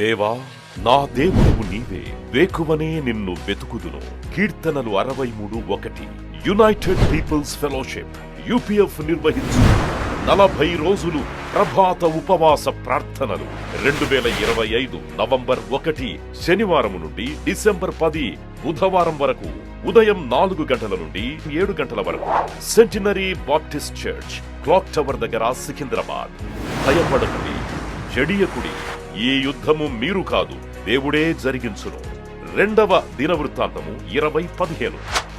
దేవా, నా దేవుడవు నీవే, వేకువనే నిన్ను వెతుకుదును. కీర్తనలు 63:1. యునైటెడ్ పీపుల్స్ ఫెలోషిప్ UPF నిర్వహించు 40 రోజులు ప్రభాత ఉపవాస ప్రార్థనలు 2025 నవంబర్ 1 శనివారం నుండి డిసెంబర్ 10 బుధవారం వరకు ఉదయం 4 గంటల నుండి 7 గంటల వరకు centenary Baptist church, clock tower దగ్గర, సికింద్రాబాద్. భయపడకుడి, జడియకుడి, ఈ యుద్ధము మీరు కాదు, దేవుడే జరిగించును. రెండవ దినవృత్తాంతము 20:15.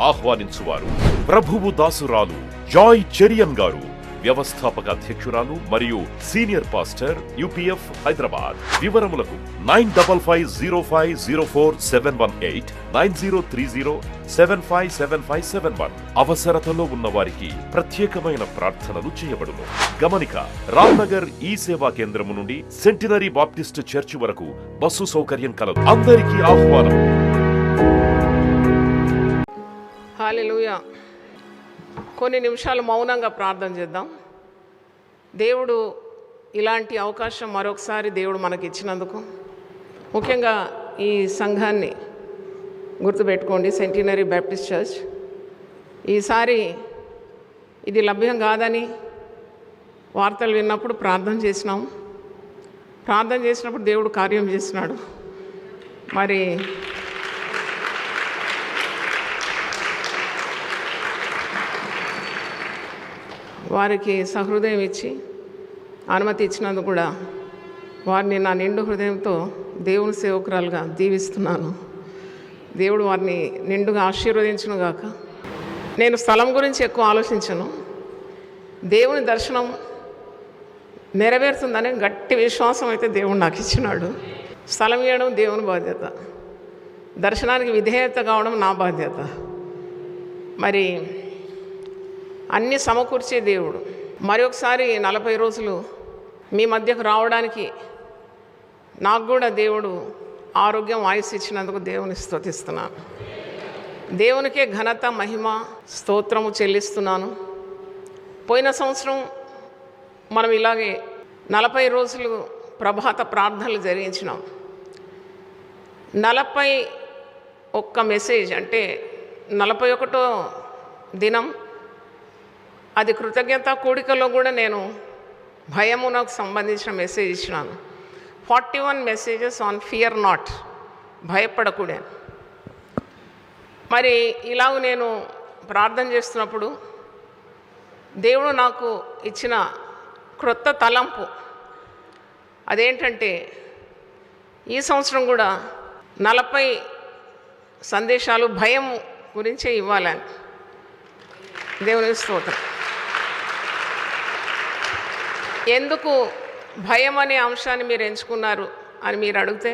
ఆహ్వానించువారు ప్రభువు దాసురాలు జాయ్ చెరియన్ గారు, వ్యవస్థాపక అధ్యక్షురాలు మరియు సీనియర్ పాస్టర్, UPF హైదరాబాద్. వివరములకు 9505047718 9030757571. అవసరతలో ఉన్న వారికి ప్రత్యేకమైన ప్రార్థనలు చేయబడును. గమనిక: రామ్నగర్ ఈ సేవా కేంద్రము నుండి సెంటినరీ బాప్టిస్ట్ చర్చి వరకు బస్సు సౌకర్యం కలదు. అందరికీ ఆహ్వానం. హల్లెలూయా. కొన్ని నిమిషాలు మౌనంగా ప్రార్థన చేద్దాం. దేవుడు ఇలాంటి అవకాశం మరొకసారి దేవుడు మనకి ఇచ్చినందుకు, ముఖ్యంగా ఈ సంఘాన్ని గుర్తుపెట్టుకోండి, సెంటినరీ బాప్టిస్ట్ చర్చ్. ఈసారి ఇది లభ్యం కాదని వార్తలు విన్నప్పుడు ప్రార్థన చేసినాం. ప్రార్థన చేసినప్పుడు దేవుడు కార్యం చేసినాడు. మరి వారికి సహృదయం ఇచ్చి అనుమతి ఇచ్చినందుకు కూడా వారిని నా నిండు హృదయంతో దేవుని సేవకురాలుగా దీవిస్తున్నాను. దేవుడు వారిని నిండుగా ఆశీర్వదించును గాక. నేను స్థలం గురించి ఎక్కువ ఆలోచించను. దేవుని దర్శనం నెరవేరుతుందనే గట్టి విశ్వాసం అయితే దేవుడు నాకు ఇచ్చినాడు. స్థలం ఇవ్వడం దేవుని బాధ్యత, దర్శనానికి విధేయత కావడం నా బాధ్యత. మరి అన్నీ సమకూర్చే దేవుడు మరి ఒకసారి 40 రోజులు మీ మధ్యకు రావడానికి నాకు కూడా దేవుడు ఆరోగ్యం, ఆయుస్సు ఇచ్చినందుకు దేవుని స్తుతిస్తున్నాను. దేవునికే ఘనత, మహిమ, స్తోత్రము చెల్లిస్తున్నాను. పోయిన సంవత్సరం మనం ఇలాగే 40 రోజులు ప్రభాత ప్రార్థనలు జరిగించినాం. 41 మెసేజ్ అంటే 41వ దినం, అది కృతజ్ఞత కూడికలో కూడా నేను భయమునకు సంబంధించిన మెసేజ్ ఇచ్చినాను. 41 మెసేజెస్ ఆన్ ఫియర్ నాట్, భయపడకూడదు. మరి ఇలాగ నేను ప్రార్థన చేస్తున్నప్పుడు దేవుడు నాకు ఇచ్చిన క్రొత్త తలంపు అదేంటంటే, ఈ సంవత్సరం కూడా 40 సందేశాలు భయం గురించే ఇవ్వాలని. దేవుని స్తోత్రం. ఎందుకు భయం అనే అంశాన్ని మీరు ఎంచుకున్నారు అని మీరు అడిగితే,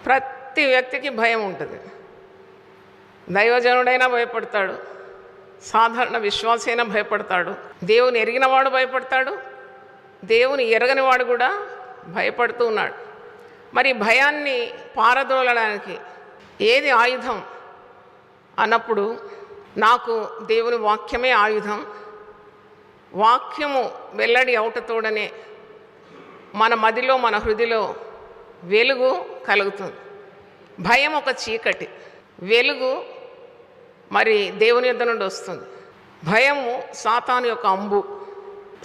ప్రతి వ్యక్తికి భయం ఉంటుంది. దైవజనుడైనా భయపడతాడు, సాధారణ విశ్వాసైనా భయపడతాడు, దేవుని ఎరిగినవాడు భయపడతాడు, దేవుని ఎరగనివాడు కూడా భయపడుతూ ఉన్నాడు. మరి భయాన్ని పారదోలడానికి ఏది ఆయుధం అన్నప్పుడు నాకు దేవుని వాక్యమే ఆయుధం. వాక్యము వెల్లడి అవుటతోడనే మన మదిలో, మన హృదిలో వెలుగు కలుగుతుంది. భయం ఒక చీకటి, వెలుగు మరి దేవుని యొద్ద నుండి వస్తుంది. భయము సాతాను యొక్క అంబు.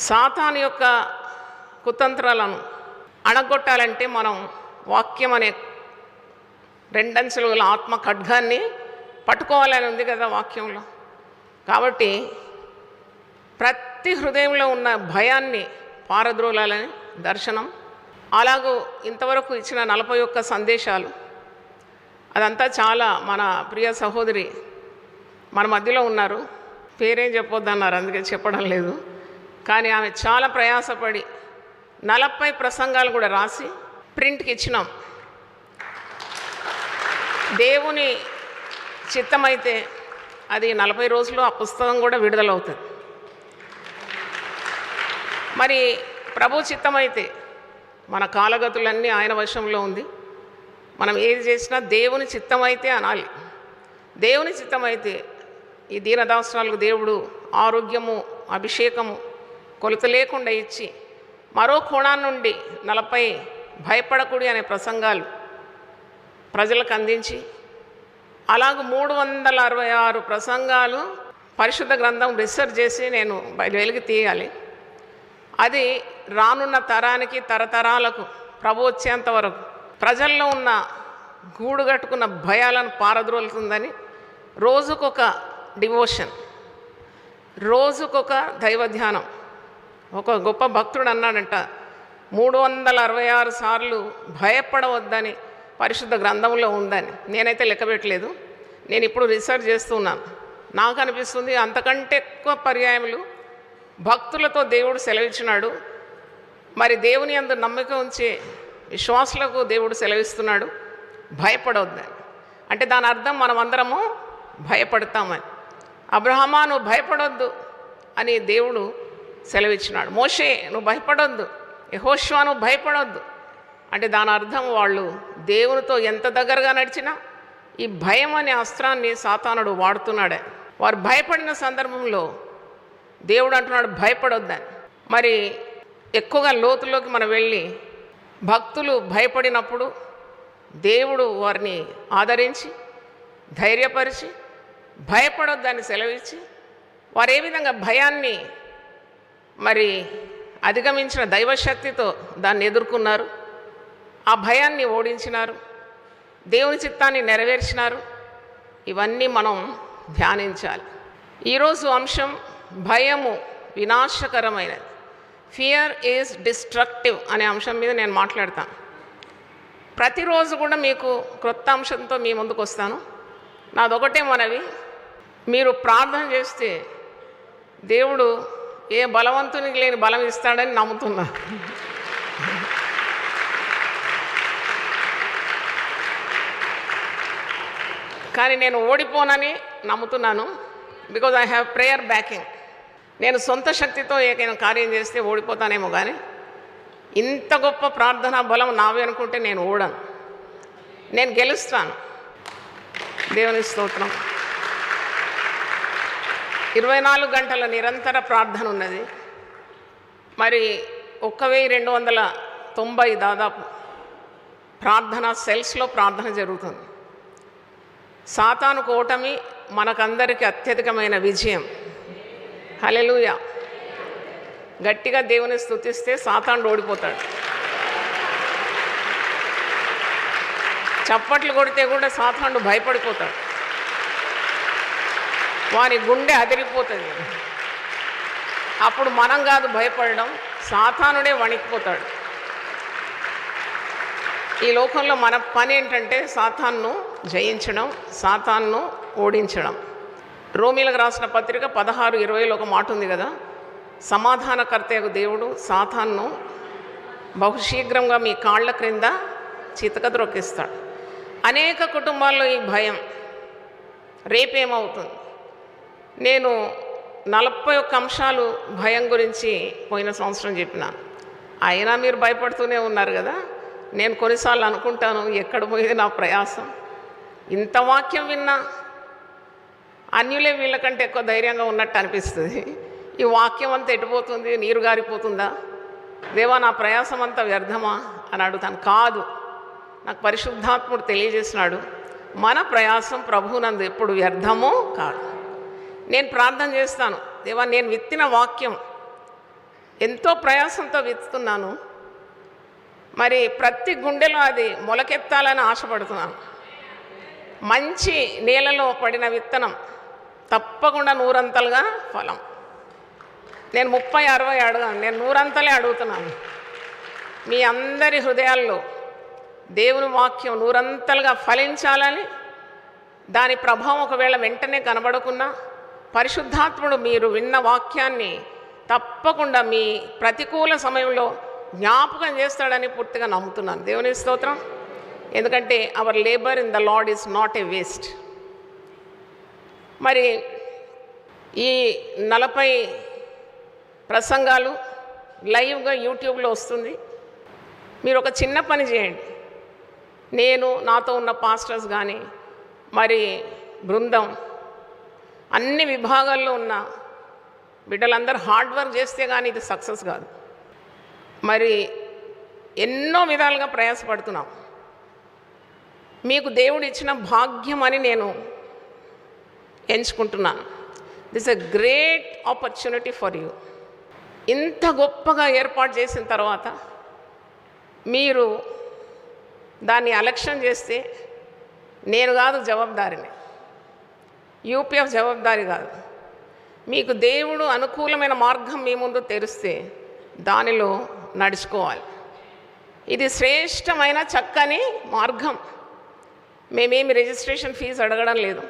సాతాను యొక్క కుతంత్రాలను అణగొట్టాలంటే మనం వాక్యం అనే 2 అంచెలు గల ఆత్మ ఖడ్గాన్ని పట్టుకోవాలని ఉంది కదా వాక్యంలో. కాబట్టి ప్రతి హృదయంలో ఉన్న భయాన్ని పారద్రోలాలని దర్శనం. అలాగూ ఇంతవరకు ఇచ్చిన 41 సందేశాలు, అదంతా చాలా మన ప్రియ సహోదరి మన మధ్యలో ఉన్నారు, పేరేం చెప్పొద్దన్నారు, అందుకే చెప్పడం లేదు. కానీ ఆమె చాలా ప్రయాసపడి 40 ప్రసంగాలు కూడా రాసి ప్రింట్కి ఇచ్చినాం. దేవుని చిత్తమైతే అది 40 రోజుల్లో ఆ పుస్తకం కూడా విడుదలవుతుంది. మరి ప్రభు చిత్తమైతే మన కాలగతులన్నీ ఆయన వశంలో ఉంది. మనం ఏది చేసినా దేవుని చిత్తమైతే అనాలి. దేవుని చిత్తమైతే ఈ దీనదాసురాలకు దేవుడు ఆరోగ్యము, అభిషేకము కొలత లేకుండా ఇచ్చి మరో కోణాన్ని నుండి 40 భయపడకుడి అనే ప్రసంగాలు ప్రజలకు అందించి అలాగ 366 ప్రసంగాలు పరిశుద్ధ గ్రంథం రీసెర్చ్ చేసి నేను వెలికి తీయాలి. అది రానున్న తరానికి తరతరాలకు ప్రభు వచ్చేంత వరకు ప్రజల్లో ఉన్న గూడు కట్టుకున్న భయాలను పారద్రోలుతుందని రోజుకొక డివోషన్, రోజుకొక దైవ ధ్యానం. ఒక గొప్ప భక్తుడు అన్నాడంట, 366 సార్లు భయపడవద్దని పరిశుద్ధ గ్రంథంలో ఉందని. నేనైతే లెక్క పెట్టలేదు, నేను ఇప్పుడు రీసెర్చ్ చేస్తున్నాను. నాకు అనిపిస్తుంది అంతకంటే ఎక్కువ పర్యాయములు భక్తులతో దేవుడు సెలవిచ్చినాడు. మరి దేవుని యందు నమ్మిక ఉంచే విశ్వాసులకు దేవుడు సెలవిస్తున్నాడు భయపడవద్దని. అంటే దాని అర్థం మనం అందరము భయపడతామని. అబ్రహమా నువ్వు భయపడొద్దు అని దేవుడు సెలవిచ్చినాడు. మోషే నువ్వు భయపడొద్దు, యెహోషువ నువ్వు భయపడొద్దు అంటే దాని అర్థం వాళ్ళు దేవునితో ఎంత దగ్గరగా నడిచినా ఈ భయం అనే అస్త్రాన్ని సాతానుడు వాడుతున్నాడే. వారు భయపడిన సందర్భంలో దేవుడు అంటున్నాడు భయపడొద్దని. మరి ఎక్కువగా లోతులోకి మనం వెళ్ళి భక్తులు భయపడినప్పుడు దేవుడు వారిని ఆదరించి ధైర్యపరిచి భయపడొద్దని సెలవిచ్చి వారు ఏ విధంగా భయాన్ని మరి అధిగమించిన దైవశక్తితో దాన్ని ఎదుర్కొన్నారు, ఆ భయాన్ని ఓడించినారు, దేవుని చిత్తాన్ని నెరవేర్చినారు. ఇవన్నీ మనం ధ్యానించాలి. ఈరోజు అంశం భయము వినాశకరమైనది, ఫియర్ ఈజ్ డిస్ట్రక్టివ్ అనే అంశం మీద నేను మాట్లాడతాను. ప్రతిరోజు కూడా మీకు క్రొత్త అంశంతో మీ ముందుకు వస్తాను. నాదొకటే మనవి, మీరు ప్రార్థన చేస్తే దేవుడు ఏ బలవంతునికి లేని బలం ఇస్తాడని నమ్ముతున్నా. కానీ నేను ఓడిపోనని నమ్ముతున్నాను. Because I have prayer backing. నేను సొంత శక్తితో ఏకైనా కార్యం చేస్తే ఓడిపోతానేమో, కానీ ఇంత గొప్ప ప్రార్థనా బలం నావే అనుకుంటే నేను ఓడను, నేను గెలుస్తాను. దేవుని స్తోత్రం. 24 గంటల నిరంతర ప్రార్థన ఉన్నది. మరి 1290 దాదాపు ప్రార్థనా సెల్స్లో ప్రార్థన జరుగుతుంది. సాతానుకు ఓటమి, మనకందరికీ అత్యధికమైన విజయం. హల్లెలూయా. గట్టిగా దేవుని స్తుతిస్తే సాతానుడు ఓడిపోతాడు. చప్పట్లు కొడితే కూడా సాతానుడు భయపడిపోతాడు, వాని గుండె అదిరిపోతుంది. అప్పుడు మనం కాదు భయపడడం, సాతానుడే వణికిపోతాడు. ఈ లోకంలో మన పని ఏంటంటే సాతాన్ను జయించడం, సాతాన్ను ఓడించడం. రోమీలకు రాసిన పత్రిక 16:20లో ఒక మాట ఉంది కదా, సమాధానకర్తయగు దేవుడు సాతాన్ను బహుశీఘ్రంగా మీ కాళ్ళ క్రింద చితకద్రొక్కిస్తాడు. అనేక కుటుంబాల్లో ఈ భయం. రేపేమవుతుంది? నేను 41 అంశాలు భయం గురించి పోయిన సంవత్సరం చెప్పినాను. అయినా మీరు భయపడుతూనే ఉన్నారు కదా. నేను కొన్నిసార్లు అనుకుంటాను, ఎక్కడ పోయేది నా ప్రయాసం? ఇంత వాక్యం విన్నా అన్యులే వీళ్ళకంటే ఎక్కువ ధైర్యంగా ఉన్నట్టు అనిపిస్తుంది. ఈ వాక్యం అంతా ఎటుపోతుంది? నీరు గారిపోతుందా? దేవా నా ప్రయాసం అంతా వ్యర్థమా అని అడుగుతాను. కాదు, నాకు పరిశుద్ధాత్ముడు తెలియజేసినాడు, మన ప్రయాసం ప్రభువునందు ఎప్పుడు వ్యర్థమో కాదు. నేను ప్రార్థన చేస్తాను, దేవా నేను విత్తిన వాక్యం ఎంతో ప్రయాసంతో విత్తుతున్నాను, మరి ప్రతి గుండెలో అది మొలకెత్తాలని ఆశపడుతున్నాను. మంచి నేలలో పడిన విత్తనం తప్పకుండా 100 ఫలం. నేను 30, 60 అడగాను, నేను 100 అడుగుతున్నాను. మీ అందరి హృదయాల్లో దేవుని వాక్యం 100 ఫలించాలని, దాని ప్రభావం ఒకవేళ వెంటనే కనబడకున్నా పరిశుద్ధాత్ముడు మీరు విన్న వాక్యాన్ని తప్పకుండా మీ ప్రతికూల సమయంలో జ్ఞాపకం చేస్తాడని పూర్తిగా నమ్ముతున్నాను. దేవుని స్తోత్రం. ఎందుకంటే our labour in the Lord is not a waste. మరి ఈ 40 ప్రసంగాలు లైవ్గా యూట్యూబ్లో వస్తుంది. మీరు ఒక చిన్న పని చేయండి. నేను, నాతో ఉన్న పాస్టర్స్ కానీ, మరి బృందం, అన్ని విభాగాల్లో ఉన్న బిడ్డలందరూ హార్డ్ వర్క్ చేస్తే కానీ ఇది సక్సెస్ కాదు. మరి ఎన్నో విధాలుగా ప్రయాసపడుతున్నాం. మీకు దేవుడు ఇచ్చిన భాగ్యం అని నేను ఎంచుకుంటున్నాను. This a great opportunity for you. ఇంత గొప్పగా ఏర్పాటు చేసిన తర్వాత మీరు దాన్ని అలక్ష్యం చేస్తే నేను కాదు జవాబుదారిని, యూపీఎఫ్ జవాబుదారి కాదు. మీకు దేవుడు అనుకూలమైన మార్గం మీ ముందు తెరిస్తే దానిలో నడుచుకోవాలి. ఇది శ్రేష్టమైన చక్కని మార్గం. మేమేమి రిజిస్ట్రేషన్ ఫీజు అడగడం లేదు,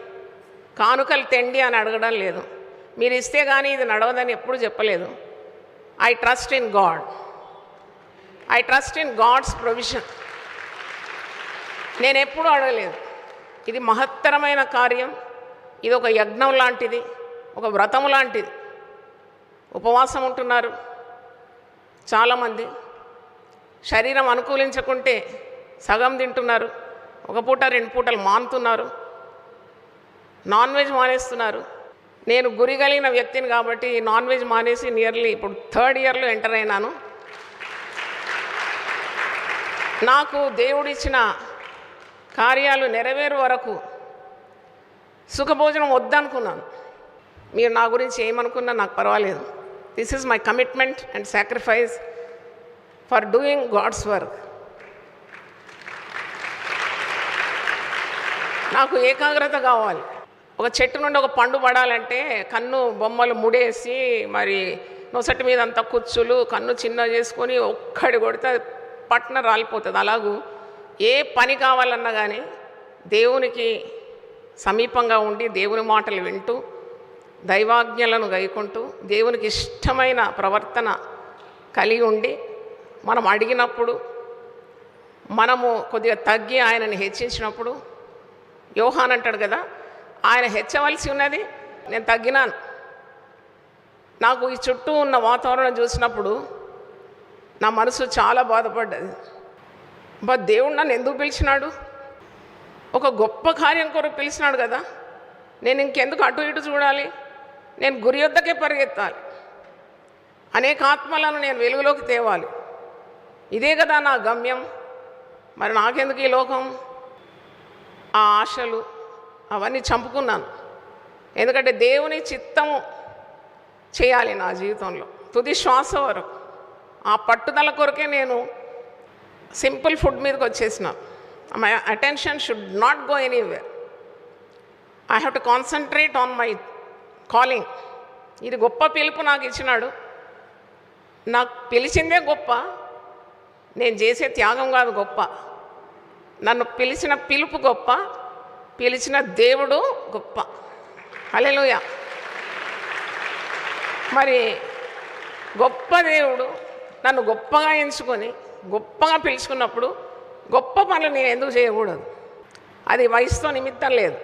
కానుకలు తెండి అని అడగడం లేదు. మీరు ఇస్తే కానీ ఇది నడవదని ఎప్పుడు చెప్పలేదు. I trust in God, I trust in God's provision. నేను ఎప్పుడూ అడగలేదు. ఇది మహత్తరమైన కార్యం, ఇది ఒక యజ్ఞం లాంటిది, ఒక వ్రతం లాంటిది. ఉపవాసం ఉంటున్నారు చాలామంది, శరీరం అనుకూలించకుంటే సగం తింటున్నారు, ఒక పూట 2 పూటలు మానుతున్నారు, నాన్ వెజ్ మానేస్తున్నారు. నేను గురి కలిగిన వ్యక్తిని కాబట్టి నాన్ వెజ్ మానేసి నియర్లీ ఇప్పుడు 3rd ఇయర్లో ఎంటర్ అయినాను. నాకు దేవుడిచ్చిన కార్యాలు నెరవేరు వరకు సుఖభోజనం వద్దనుకున్నాను. మీరు నా గురించి ఏమనుకున్నా నాకు పర్వాలేదు. This is my commitment and sacrifice for doing God's work. నాకు ఏకాగ్రత కావాలి. ఒక చెట్టు నుండి ఒక పండు పడాలంటే కన్ను బొమ్మలు ముడేసి మరి నొసటి మీద అంతా కుచ్చులు కన్ను చిన్న చేసుకొని ఒక్కడి కొడితే పట్న రాలిపోతుంది. అలాగూ ఏ పని కావాలన్నా కానీ దేవునికి సమీపంగా ఉండి దేవుని మాటలు వింటూ దైవాజ్ఞలను గైకుంటూ దేవునికి ఇష్టమైన ప్రవర్తన కలిగి ఉండి మనం అడిగినప్పుడు, మనము కొద్దిగా తగ్గి ఆయనని హెచ్చించినప్పుడు, యోహాన్ అంటాడు కదా, ఆయన హెచ్చవలసి ఉన్నది, నేను తగ్గినాను. నాకు ఈ చుట్టూ ఉన్న వాతావరణం చూసినప్పుడు నా మనసు చాలా బాధపడ్డది. బట్ దేవుడు నన్ను ఎందుకు పిలిచినాడు? ఒక గొప్ప కార్యం కొరకు పిలిచినాడు కదా, నేను ఇంకెందుకు అటు ఇటు చూడాలి? నేను గురి యొద్దకే పరిగెత్తాలి. అనేక ఆత్మలను నేను వెలుగులోకి తేవాలి. ఇదే కదా నా గమ్యం. మరి నాకెందుకు ఈ లోకం? ఆ ఆశలు అవన్నీ చంపుకున్నాను. ఎందుకంటే దేవుని చిత్తము చేయాలి నా జీవితంలో తుది శ్వాస వరకు. ఆ పట్టుదల కొరకే నేను సింపుల్ ఫుడ్ మీదకి వచ్చేసిన. My attention should not go anywhere. I have to concentrate on my calling. ఇది గొప్ప పిలుపు నాకు ఇచ్చినాడు. నాకు పిలిచిందే గొప్ప, నేను చేసే త్యాగం కాదు గొప్ప. నన్ను పిలిచిన పిలుపు గొప్ప, పిలిచిన దేవుడు గొప్ప. హల్లెలూయా. మరి గొప్ప దేవుడు నన్ను గొప్పగా ఎంచుకొని గొప్పగా పిలుచుకున్నప్పుడు గొప్ప పనులు నేను ఎందుకు చేయకూడదు? అది వయసుతో నిమిత్తం లేదు.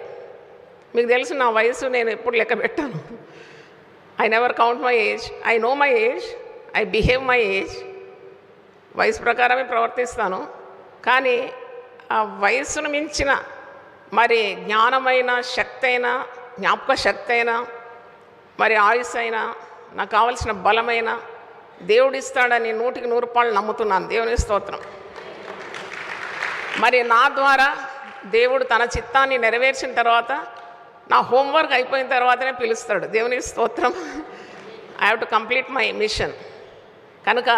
మీకు తెలుసు నా వయసు నేను ఎప్పుడు లెక్క పెట్టాను. I never count my age. I know my age, I behave my age. వయసు ప్రకారమే ప్రవర్తిస్తాను. కానీ ఆ వయసును మించిన మరి జ్ఞానమైన శక్తి అయినా, జ్ఞాపక శక్తి అయినా, మరి ఆయుస్ అయినా, నాకు కావలసిన బలమైన దేవుడిస్తాడని 100కి 100 రూపాయలు నమ్ముతున్నాను. దేవుని స్తోత్రం. మరి నా ద్వారా దేవుడు తన చిత్తాన్ని నెరవేర్చిన తర్వాత, నా హోంవర్క్ అయిపోయిన తర్వాతనే పిలుస్తాడు. దేవుని స్తోత్రం. I have to complete my mission. కనుక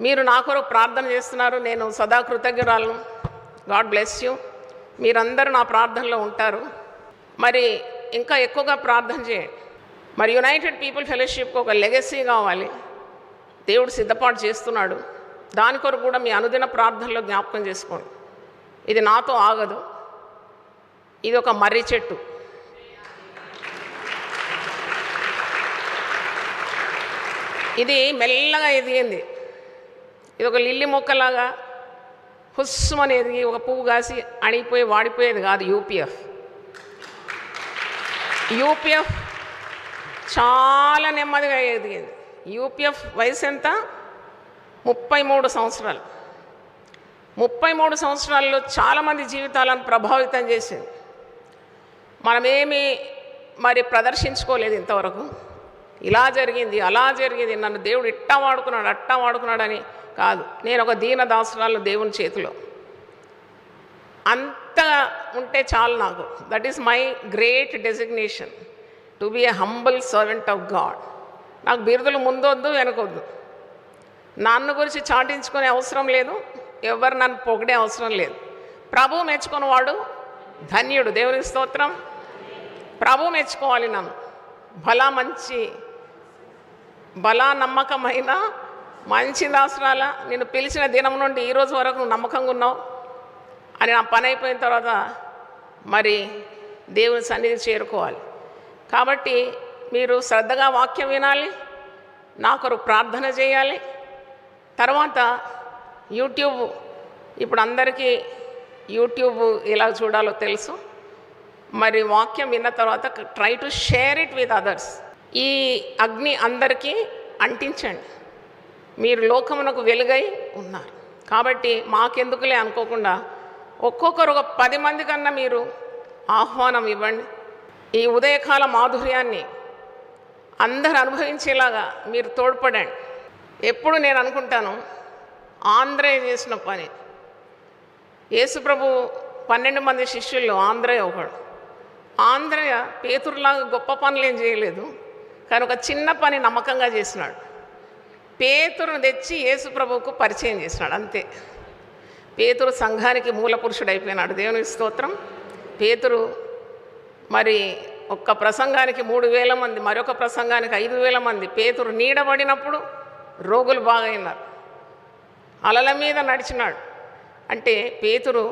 మీరు నా కొరకు ప్రార్థన చేస్తున్నారు. నేను సదా కృతజ్ఞురాలను. God bless you. మీరందరూ నా ప్రార్థనలో ఉంటారు. మరి ఇంకా ఎక్కువగా ప్రార్థన చేయండి. మరి యునైటెడ్ పీపుల్ ఫెలోషిప్కి ఒక లెగసీ కావాలి, దేవుడు సిద్ధపాటు చేస్తున్నాడు. దాని కొరకు కూడా మీ అనుదిన ప్రార్థనలో జ్ఞాపకం చేసుకోండి. ఇది నాతో ఆగదు. ఇది ఒక మర్రి చెట్టు. ఇది మెల్లగా ఎదిగింది. ఇది ఒక లిల్లీ మొక్కలాగా హుస్సుమని ఎదిగి ఒక పువ్వు కాసి అణిగిపోయి వాడిపోయేది కాదు. యూపీఎఫ్ చాలా నెమ్మదిగా ఎదిగింది. యూపీఎఫ్ వయసు ఎంత? 33 సంవత్సరాలు. 33 సంవత్సరాల్లో చాలామంది జీవితాలను ప్రభావితం చేసింది. మనమేమి మరి ప్రదర్శించుకోలేదు ఇంతవరకు. ఇలా జరిగింది, అలా జరిగింది, నన్ను దేవుడు ఇట్టా వాడుకున్నాడు, అట్టా వాడుకున్నాడని కాదు, నేను ఒక దీన దాసురాలు దేవుని చేతిలో. అంత ఉంటే చాలు నాకు. That is my great designation, to be a humble servant of God. నాకు బిరుదులు ముందొద్దు వెనకొద్దు, నన్ను గురించి చాటించుకునే అవసరం లేదు, ఎవరు నన్ను పొగిడే అవసరం లేదు. ప్రభు మెచ్చుకున్నవాడు ధన్యుడు. దేవునికి స్తోత్రం. ప్రభు మెచ్చుకోవాలి నన్ను. బలా నమ్మకమైన మంచి దాసురాల, నిన్ను పిలిచిన దినం నుండి ఈరోజు వరకు నువ్వు నమ్మకంగా ఉన్నావు అని నా పని అయిపోయిన తర్వాత మరి దేవుని సన్నిధి చేరుకోవాలి. కాబట్టి మీరు శ్రద్ధగా వాక్యం వినాలి, నా కొరకు ప్రార్థన చేయాలి. తర్వాత యూట్యూబ్, ఇప్పుడు అందరికీ యూట్యూబ్ ఎలా చూడాలో తెలుసు. మరి వాక్యం విన్న తర్వాత try to share it with others. ఈ అగ్ని అందరికీ అంటించండి. మీరు లోకమునకు వెలుగై ఉన్నారు కాబట్టి మాకెందుకులే అనుకోకుండా ఒక్కొక్కరు ఒక 10 మంది కన్నా మీరు ఆహ్వానం ఇవ్వండి. ఈ ఉదయకాల మాధుర్యాన్ని అందరు అనుభవించేలాగా మీరు తోడ్పడండి. ఎప్పుడు నేను అనుకుంటాను, ఆంధ్రయ్య చేసిన పని, యేసుప్రభు 12 మంది శిష్యుల్లో ఆంధ్రయ్య ఒకడు. ఆంధ్రయ్య పేతురులాగా గొప్ప పనులు ఏం చేయలేదు, కానీ ఒక చిన్న పని నమ్మకంగా చేసినాడు. పేతురును తెచ్చి యేసుప్రభువుకు పరిచయం చేసినాడు, అంతే. పేతురు సంఘానికి మూల పురుషుడు అయిపోయినాడు. దేవునికి స్తోత్రం. పేతురు మరి ఒక్క ప్రసంగానికి 3000 మంది, మరొక ప్రసంగానికి 5000 మంది. పేతురు నీడబడినప్పుడు రోగులు బాగైనారు, అలల మీద నడిచినాడు. అంటే పేతురు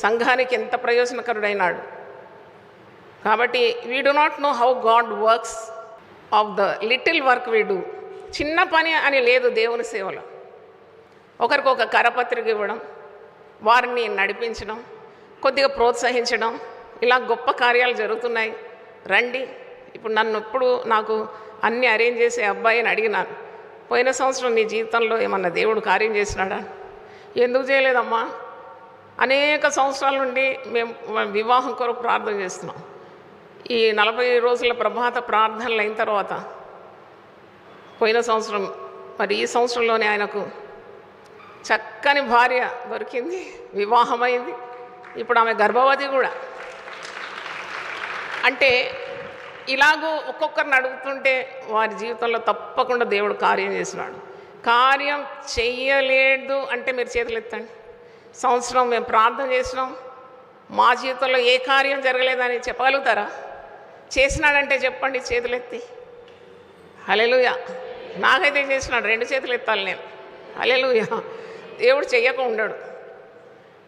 సంఘానికి ఎంత ప్రయోజనకరుడైనాడు. కాబట్టి we do not know how God works of the little work we do. చిన్న పని అని లేదు దేవుని సేవలో. ఒకరికి ఒక కరపత్రిక ఇవ్వడం, వారిని నడిపించడం, కొద్దిగా ప్రోత్సహించడం, ఇలా గొప్ప కార్యాలు జరుగుతున్నాయి. రండి. ఇప్పుడు నాకు అన్నీ అరేంజ్ చేసే అబ్బాయిని అడిగినాను, పోయిన సంవత్సరం నీ జీవితంలో ఏమన్నా దేవుడు కార్యం చేసినాడా? ఎందుకు చేయలేదమ్మా, అనేక సంవత్సరాల నుండి మేము వివాహం కొరకు ప్రార్థన చేస్తున్నాం. ఈ 40 రోజుల ప్రభాత ప్రార్థనలు అయిన తర్వాత పోయిన సంవత్సరం, మరి ఈ సంవత్సరంలోనే ఆయనకు చక్కని భార్య దొరికింది, వివాహమైంది. ఇప్పుడు ఆమె గర్భవతి కూడా. అంటే ఇలాగూ ఒక్కొక్కరిని అడుగుతుంటే వారి జీవితంలో తప్పకుండా దేవుడు కార్యం చేసినాడు. కార్యం చెయ్యలేదు అంటే మీరు చేతులు ఎత్తండి. సంవత్సరం మేము ప్రార్థన చేసినాం, మా జీవితంలో ఏ కార్యం జరగలేదని చెప్పగలుగుతారా? చేసినాడంటే చెప్పండి చేతులెత్తి. హల్లెలూయా. నాకైతే చేసినాడు, 2 చేతులు ఎత్తాలి నేను. హల్లెలూయా. దేవుడు చెయ్యక ఉండడు.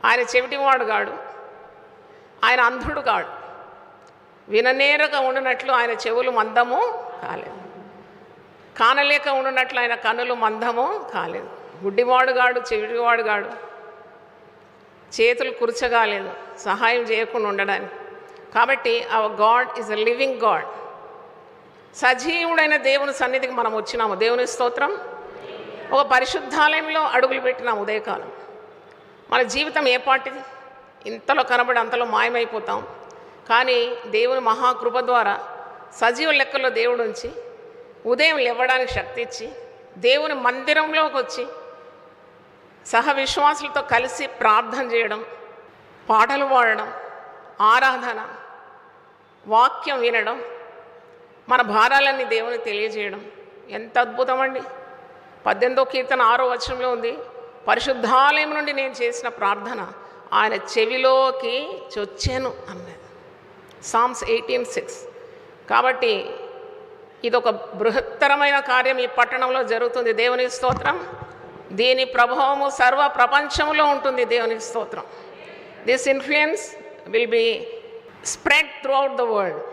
ఆయన చెవిటివాడు కాడు, ఆయన అంధుడు కాడు. విననేరక ఉండినట్లు ఆయన చెవులు మందము కాలేదు, కానలేక ఉండినట్లు ఆయన కన్నులు మందము కాలేదు. గుడ్డివాడు కాడు, చెవిటివాడు కాడు, చేతులు కుర్చగాలేదు సహాయం చేయకుండా ఉండడానికి. కాబట్టి hour God is a living God. సజీవుడైన దేవుని సన్నిధికి మనం వచ్చినాము. దేవుని స్తోత్రం. ఒక పరిశుద్ధాలయంలో అడుగులు పెట్టినాము ఉదయకాలం. మన జీవితం ఏ పాటిది? ఇంతలో కనబడి అంతలో మాయమైపోతాం. కానీ దేవుని మహాకృప ద్వారా సజీవ లెక్కల్లో దేవుడు ఉంచి ఉదయం లేవడానికి శక్తి ఇచ్చి దేవుని మందిరంలోకి వచ్చి సహ విశ్వాసులతో కలిసి ప్రార్థన చేయడం, పాటలు పాడడం, ఆరాధన, వాక్యం వినడం, మన భారాలన్నీ దేవునికి తెలియజేయడం ఎంత అద్భుతం అండి. 18వ కీర్తన 6వ వచనంలో ఉంది, పరిశుద్ధాలయం నుండి నేను చేసిన ప్రార్థన ఆయన చెవిలోకి చొచ్చాను అన్నది. సామ్స్ 18:6. కాబట్టి ఇదొక బృహత్తరమైన కార్యం ఈ పట్టణంలో జరుగుతుంది. దేవునికి స్తోత్రం. దీని ప్రభావము సర్వ ప్రపంచంలో ఉంటుంది. దేవునికి స్తోత్రం. This influence will be spread throughout the world.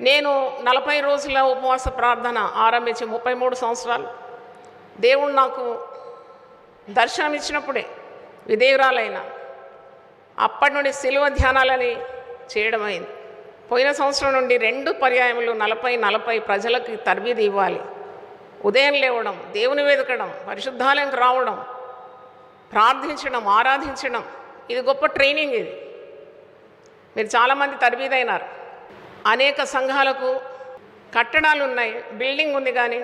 నేను 40 రోజుల ఉపవాస ప్రార్థన ఆరంభించి 33 సంవత్సరాలు. దేవుడు నాకు దర్శనం ఇచ్చినప్పుడే విధేయురాలైన అప్పటి నుండి శిలువ ధ్యానాలని చేయడం అయింది. పోయిన సంవత్సరం నుండి 2 పర్యాయములు 40 ప్రజలకు తర్బీదు ఇవ్వాలి. ఉదయం లేవడం, దేవుని వెతకడం, పరిశుద్ధాలయంకి రావడం, ప్రార్థించడం, ఆరాధించడం, ఇది గొప్ప ట్రైనింగ్. ఇది మీరు చాలామంది తర్బీదైనారు. అనేక సంఘాలకు కట్టడాలు ఉన్నాయి, బిల్డింగ్ ఉంది, కానీ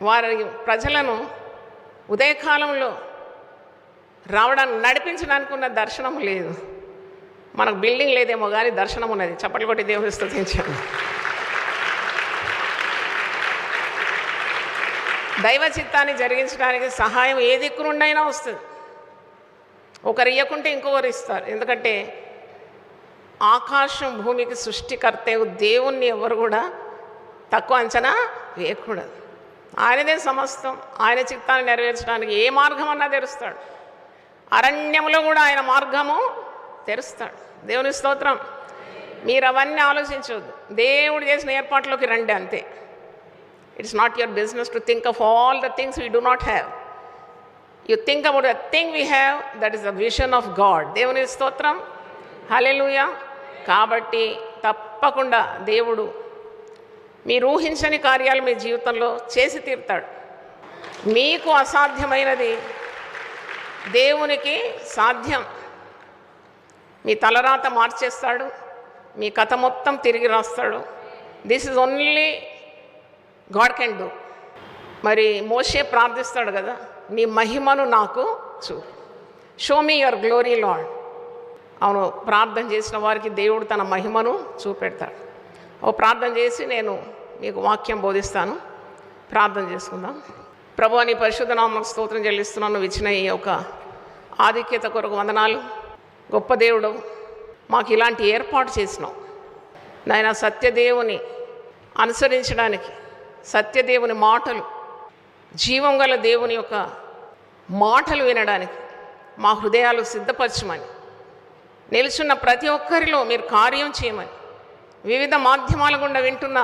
వారి ప్రజలను ఉదయకాలంలో రావడానికి నడిపించడానికి ఉన్న దర్శనం లేదు. మనకు బిల్డింగ్ లేదేమో కానీ దర్శనం ఉన్నది. చప్పట్లు కొట్టి దేవుని స్తుతించండి. దైవ చిత్తాన్ని జరిగించడానికి సహాయం ఏ దిక్కు నుండైనా వస్తుంది. ఒకరు ఇవ్వకుంటే ఇంకొకరు ఇస్తారు. ఎందుకంటే ఆకాశం భూమికి సృష్టికర్తే దేవుణ్ణి ఎవరు కూడా తక్కువ అంచనా వేయకూడదు. ఆయనదే సమస్తం. ఆయన చిత్తాన్ని నెరవేర్చడానికి ఏ మార్గం అన్నా తెరుస్తాడు. అరణ్యంలో కూడా ఆయన మార్గము తెరుస్తాడు. దేవుని స్తోత్రం. మీరు అవన్నీ ఆలోచించవద్దు. దేవుడు చేసిన ఏర్పాట్లోకి రండి అంతే. It's not your business to think of all the things we do not have. You think about the thing we have, that is the vision of God. దేవుని స్తోత్రం. హల్లెలూయా. కాబట్టి తప్పకుండా దేవుడు మీరు ఊహించని కార్యాలు మీ జీవితంలో చేసి తీరుతాడు. మీకు అసాధ్యమైనది దేవునికి సాధ్యం. మీ తలరాత మార్చేస్తాడు. మీ కథ మొత్తం తిరిగి రాస్తాడు. This is only God can do. మరి మోషే ప్రార్థిస్తాడు కదా, నీ మహిమను నాకు show me your glory lord. అవును, ప్రార్థన చేసిన వారికి దేవుడు తన మహిమను చూపెడతాడు. ఓ ప్రార్థన చేసి నేను మీకు వాక్యం బోధిస్తాను. ప్రార్థన చేసుకుందాం. ప్రభువా, నీ పరిశుద్ధ నామమునకు స్తోత్రం చెల్లిస్తున్నాను. నువ్వు ఇచ్చిన ఈ యొక్క ఆధిక్యత కొరకు వందనాలు. గొప్ప దేవుడు, మాకు ఇలాంటి ఏర్పాటు చేసినావు నాయన. సత్యదేవుని అనుసరించడానికి, సత్యదేవుని మాటలు, జీవం గల దేవుని యొక్క మాటలు వినడానికి మా హృదయాలు సిద్ధపరచమని, నిలుచున్న ప్రతి ఒక్కరిలో మీరు కార్యం చేయమని, వివిధ మాధ్యమాల గుండా వింటున్న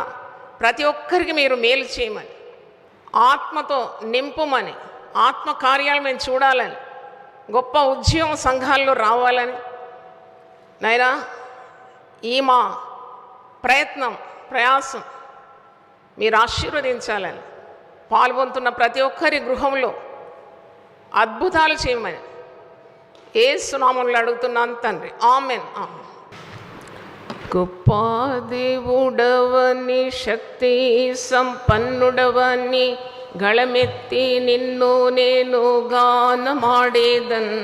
ప్రతి ఒక్కరికి మీరు మేలు చేయమని, ఆత్మతో నింపుమని, ఆత్మ కార్యాలు మేము చూడాలని, గొప్ప ఉద్యమం సంఘాల్లో రావాలని నాయనా, ఈ మా ప్రయత్నం ప్రయాసం మీరు ఆశీర్వదించాలని, పాల్గొంటున్న ప్రతి ఒక్కరి గృహంలో అద్భుతాలు చేయమని యేసు నామములో అడుగుతున్నాను తండ్రి. ఆమెన్. గొప్ప దేవుడవని, శక్తి సంపన్నుడవని, గళమెత్తి నిన్ను నేను గానమాడేదన్.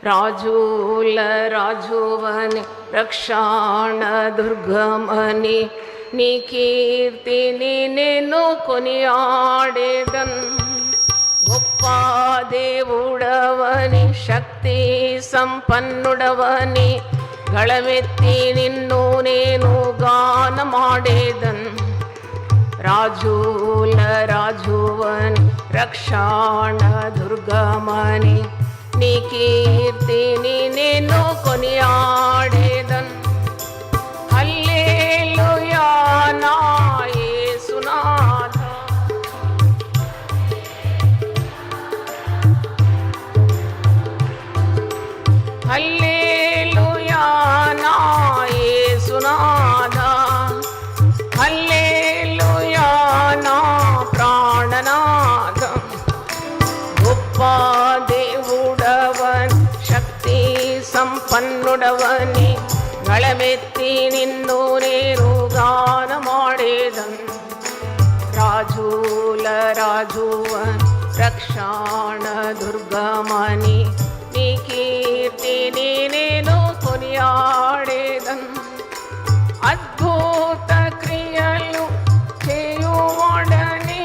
రాజుల రాజువని, రక్షణ దుర్గమని, నీ కీర్తిని నేను కొనియాడేదన్. గొప్ప దేవుడవని, శక్తి సంపన్నుడవని, గళమెత్తి నిన్ను నేను గానమాడేదన్. రాజుల రాజువని, రక్షణ దుర్గమని, నీ కీర్తిని నేను కొనియాడేదన్. హల్లెలూయా నా యేసునాథ. హల్లెలూయా నా యేసునాథ. హల్లెలూయా నా ప్రాణనాథ. గొప్ప దేవుడవని, శక్తి సంపన్నుడవని, గళమెత్తి నిన్ను నేను గానమాడేదన్. రాజుల రాజువని, రక్షణ దుర్గమని, నీ కీర్తిని నేను కొనియాడేదన్. అద్భుత క్రియలు చేయువాడని,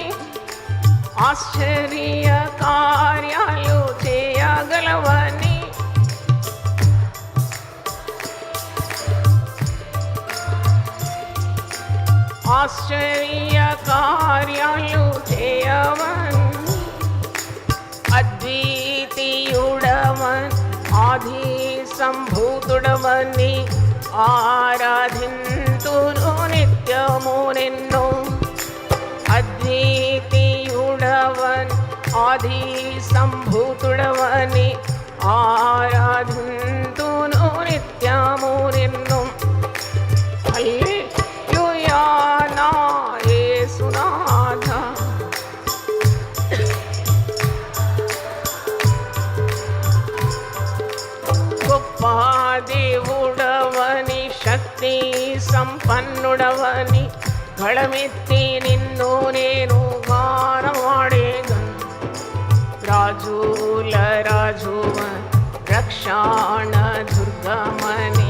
ఆశ్చర్య కార్యాలు చేయగలవని, ఆశ్చర్య కార్యాలు చేయవని, అద్వితీయుడవని, ఆది సంభూతుడవని, ఆరాధింతును నిత్యము నిన్ను. అద్వితీయుడవని, ఆది సంభూతుడవని, ఆరాధింతును నిత్యము నిన్ను. హల్లెలూయా నా యేసునాథ. గొప్ప దేవుడవని, శక్తి సంపన్నుడవని, గళమెత్తి నిన్ను నేను గానమాడేదన్. రాజుల రాజువ రక్షణ దుర్గమని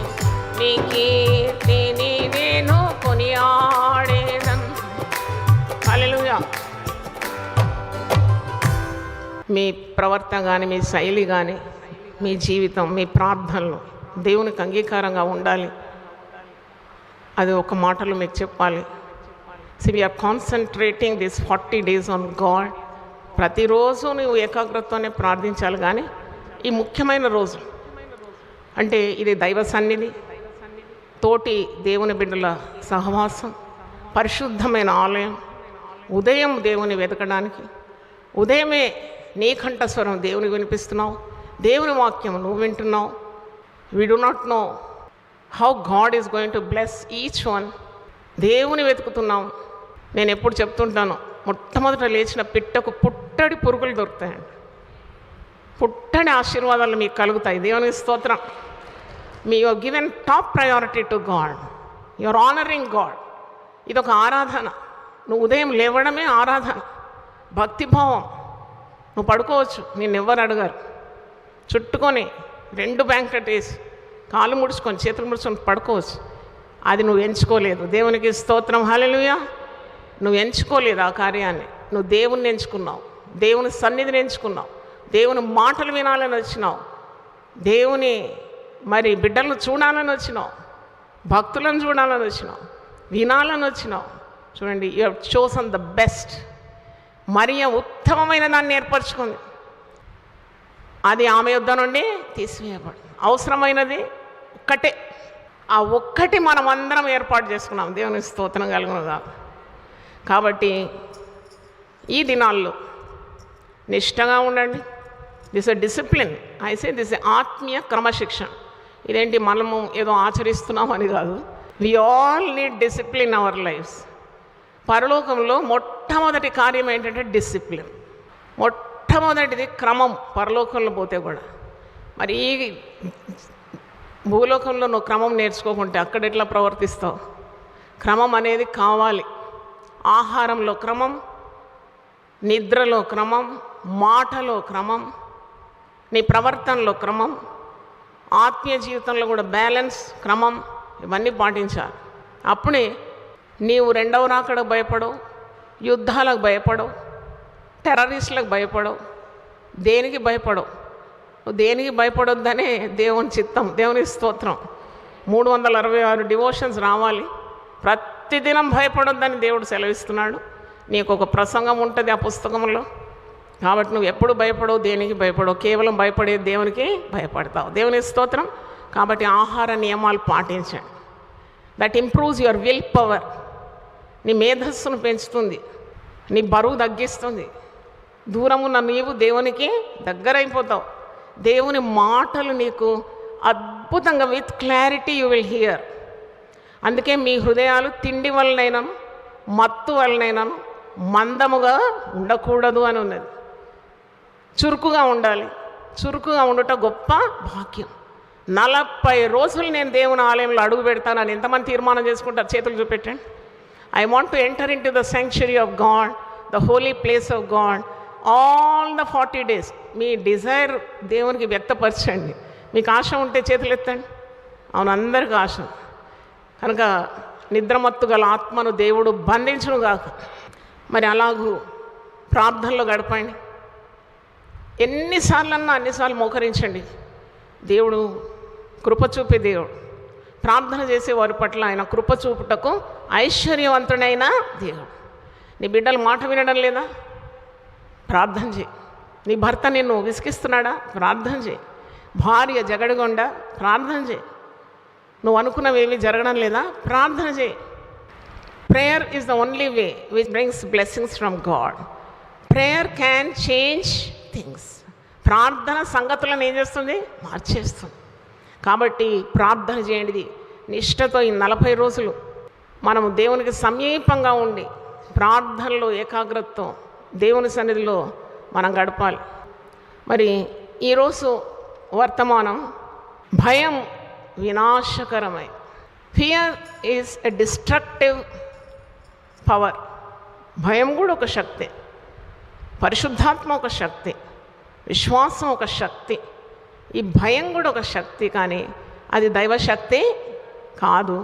నీ కీర్తిని నేను కొనియాడేదన్. హల్లెలూయా. మీ ప్రవర్తన కానీ, మీ శైలి కానీ, మీ జీవితం, మీ ప్రార్థనలు దేవునికి అంగీకారంగా ఉండాలి. అది ఒక మాటలో మీకు చెప్పాలి. So we are concentrating this 40 days on God. ప్రతిరోజు నువ్వు ఏకాగ్రతతోనే ప్రార్థించాలి. కానీ ఈ ముఖ్యమైన రోజు అంటే ఇది దైవ సన్నిధి, తోటి దేవుని బిడ్డల సహవాసం, పరిశుద్ధమైన ఆలయం. ఉదయం దేవుని వెతకడానికి, ఉదయమే నీ కంఠస్వరం దేవుని వినిపిస్తున్నావు, దేవుని వాక్యం నువ్వు వింటున్నావు. We do not know how God is going to bless each one. దేవుని వెతుకుతున్నాం. నేను ఎప్పుడు చెప్తుంటాను, మొట్టమొదట లేచిన పిట్టకు పుట్టడి పురుగులు దొరుకుతాయండి. పుట్టడి ఆశీర్వాదాలు మీకు కలుగుతాయి. దేవునికి స్తోత్రం. Me your given top priority to God. Your honouring God. ఇదొక ఆరాధన. నువ్వు ఉదయం లేవడమే ఆరాధన, భక్తిభావం. నువ్వు పడుకోవచ్చు, నిన్నెవ్వరు అడగారు. చుట్టుకొని 2 బ్లాంకెట్ వేసి కాళ్ళు ముడుచుకొని చేతులు ముడుచుకొని పడుకోవచ్చు. అది నువ్వు ఎంచుకోలేదు. దేవునికి స్తోత్రం. హల్లెలూయా. నువ్వు ఎంచుకోలేదు ఆ కార్యాన్ని. నువ్వు దేవుణ్ణి ఎంచుకున్నావు, దేవుని సన్నిధిని ఎంచుకున్నావు, దేవుని మాటలు వినాలని వచ్చినావు, దేవుని మరి బిడ్డలను చూడాలని వచ్చినావు, భక్తులను చూడాలని వచ్చినావు, వినాలని వచ్చినావు. చూడండి, you have chosen the best. మరియ ఉత్తమమైన దాన్ని ఏర్పరచుకుంది. అది ఆమె యుద్ధ నుండి తీసివేయబడి అవసరమైనది ఒక్కటే. ఆ ఒక్కటి మనం అందరం ఏర్పాటు చేసుకున్నాం. దేవుని స్తోత్రం కలుగునుగా. కాబట్టి ఈ దినాల్లో నిష్టగా ఉండండి. This a discipline. I say this a ఆత్మీయ క్రమశిక్షణ. ఇదేంటి మనము ఏదో ఆచరిస్తున్నామని కాదు. We all need discipline our lives. పరలోకంలో మొట్టమొదటి కార్యం ఏంటంటే డిసిప్లిన్. మొట్టమొదటిది క్రమం. పరలోకంలో పోతే కూడా మరి ఈ భూలోకంలో నువ్వు క్రమం నేర్చుకోకుంటే అక్కడ ఎట్లా ప్రవర్తిస్తావు? క్రమం అనేది కావాలి. ఆహారంలో క్రమం, నిద్రలో క్రమం, మాటలో క్రమం, నీ ప్రవర్తనలో క్రమం, ఆత్మీయ జీవితంలో కూడా బ్యాలెన్స్, క్రమం, ఇవన్నీ పాటించాలి. అప్పుడే నీవు రెండవ రాకడకు భయపడవు, యుద్ధాలకు భయపడవు, టెర్రరిస్టులకు భయపడవు, దేనికి భయపడవు. దేనికి భయపడొద్దనే దేవుని చిత్తం. దేవుని స్తోత్రం. 366 డివోషన్స్ రావాలి. ప్రతిదినం భయపడొద్దని దేవుడు సెలవిస్తున్నాడు. నీకు ఒక ప్రసంగం ఉంటుంది ఆ పుస్తకంలో. కాబట్టి నువ్వు ఎప్పుడు భయపడవు, దేనికి భయపడవు, కేవలం భయపడే దేవునికి భయపడతావు. దేవుని స్తోత్రం. కాబట్టి ఆహార నియమాలు పాటించండి. That improves your will power. నీ మేధస్సును పెంచుతుంది, నీ బరువు తగ్గిస్తుంది. దూరమున్న నీవు దేవునికి దగ్గరైపోతావు. దేవుని మాటలు నీకు అద్భుతంగా with clarity you will here. అందుకే మీ హృదయాలు తిండి వలనైనాను, మత్తు వలనైనాను మందముగా ఉండకూడదు అని ఉన్నది. చురుకుగా ఉండాలి. చురుకుగా ఉండటం గొప్ప భాగ్యం. 40 రోజులు నేను దేవుని ఆలయంలో అడుగు పెడతానని ఎంతమంది తీర్మానం చేసుకుంటారు? చేతులు చూపెట్టండి. I want to enter in to the sanctuary of God, the holy place of God, all the 40 days. మీ డిజైర్ దేవునికి వ్యక్తపరచండి. మీకు ఆశ ఉంటే చేతులు ఎత్తండి. అవును, అందరికీ ఆశ. కనుక నిద్రమత్తు గల ఆత్మను దేవుడు బంధించును గాక. మరి అలాగూ ప్రార్థనలో గడపండి. ఎన్నిసార్లన్నా అన్నిసార్లు మోకరించండి. దేవుడు కృప చూపే దేవుడు. ప్రార్థన చేసేవారి పట్ల ఆయన కృప చూపుటకు ఐశ్వర్యవంతుడైన దేవుడు. నీ బిడ్డలు మాట వినడం లేదా? ప్రార్థన చేయి. నీ భర్త నిన్ను విసిగిస్తున్నాడా? ప్రార్థన చేయి. భార్య జగడగొండ? ప్రార్థన చేయి. నువ్వు అనుకున్నవేవి జరగడం లేదా? ప్రార్థన చేయి. Prayer is the only way which brings blessings from God. Prayer can change things. ప్రార్థన సంగతులను ఏం చేస్తుంది? మార్చేస్తుంది. కాబట్టి ప్రార్థన చేయండి నిష్ఠతో. ఈ 40 రోజులు మనము దేవునికి సమీపంగా ఉండి ప్రార్థనలో ఏకాగ్రతతో దేవుని సన్నిధిలో మనం గడపాలి. మరి ఈరోజు వర్తమానం భయం వినాశకరమై. Fear is a destructive power. భయం కూడా ఒక శక్తి, పరిశుద్ధాత్మ ఒక శక్తి. విశ్వాసం ఒక శక్తి, ఈ భయం కూడా ఒక శక్తి, కానీ అది దైవశక్తి కాదు.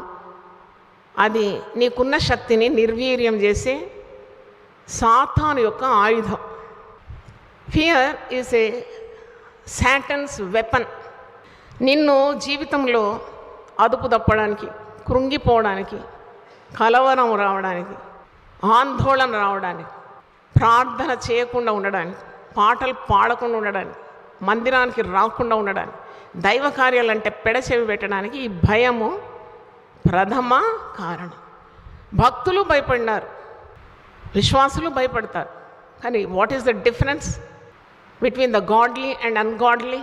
అది నీకున్న శక్తిని నిర్వీర్యం చేసే సాతాను యొక్క ఆయుధం. Fear is a Saturn's weapon. నిన్ను జీవితంలో అదుపు తప్పడానికి, కృంగిపోవడానికి, కలవరం రావడానికి, ఆందోళన రావడానికి, ప్రార్థన చేయకుండా ఉండడానికి, పాటలు పాడకుండా ఉండడానికి, మందిరానికి రాకుండా ఉండడానికి, దైవ కార్యాలంటే పెడచెవి పెట్టడానికి ఈ భయము ప్రథమ కారణం. భక్తులు భయపడినారు, విశ్వాసులు భయపడతారు. కానీ what is the difference between the godly and ungodly?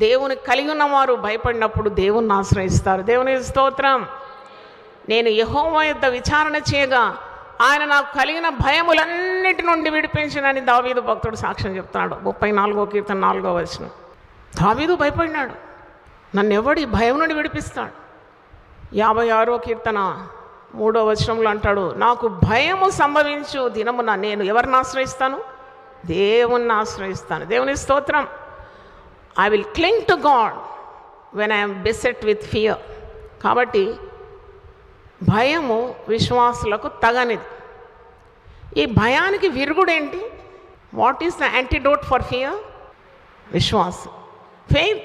దేవుని కలిగి ఉన్నవారు భయపడినప్పుడు దేవుణ్ణి ఆశ్రయిస్తారు. దేవుని స్తోత్రం. నేను యెహోవా యొద్ద విచారణ చేయగా ఆయన నాకు కలిగిన భయములన్నిటి నుండి విడిపించినని దావీదు భక్తుడు సాక్ష్యం చెప్తున్నాడు. 34వ కీర్తన 4వ వచనం. దావీదు భయపడినాడు, నన్ను ఎవడు ఈ భయం నుండి విడిపిస్తాడు? 56వ కీర్తన 3వ వచనంలో అంటాడు, నాకు భయము సంభవించు దినమున నేను ఎవరిని ఆశ్రయిస్తాను? దేవుణ్ణి ఆశ్రయిస్తాను. దేవుని స్తోత్రం. I will cling to God when I'm beset with fear. కాబట్టి భయము విశ్వాసులకు తగనిది. ఈ భయానికి విరుగుడేంటి? What is the antidote for fear? విశ్వాసం. Faith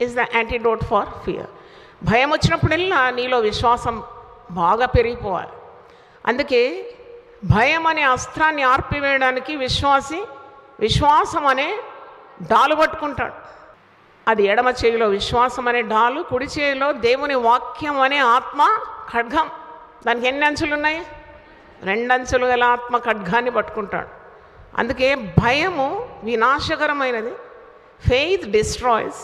is the antidote for fear. భయం వచ్చినప్పుడల్లా నీలో విశ్వాసం బాగా పెరిగిపోవాలి. అందుకే భయం అనే అస్త్రాన్ని ఆర్పివేయడానికి విశ్వాసం అనే డాలు పట్టుకుంటాడు. అది ఎడమ చేయిలో విశ్వాసం అనే డాలు, కుడి చేయిలో దేవుని వాక్యం అనే ఆత్మ ఖడ్గం. దానికి ఎన్ని అంచులు ఉన్నాయి? 2 అంచులు గల ఆత్మ ఖడ్గాన్ని పట్టుకుంటాడు. అందుకే భయము వినాశకరమైనది. Faith destroys.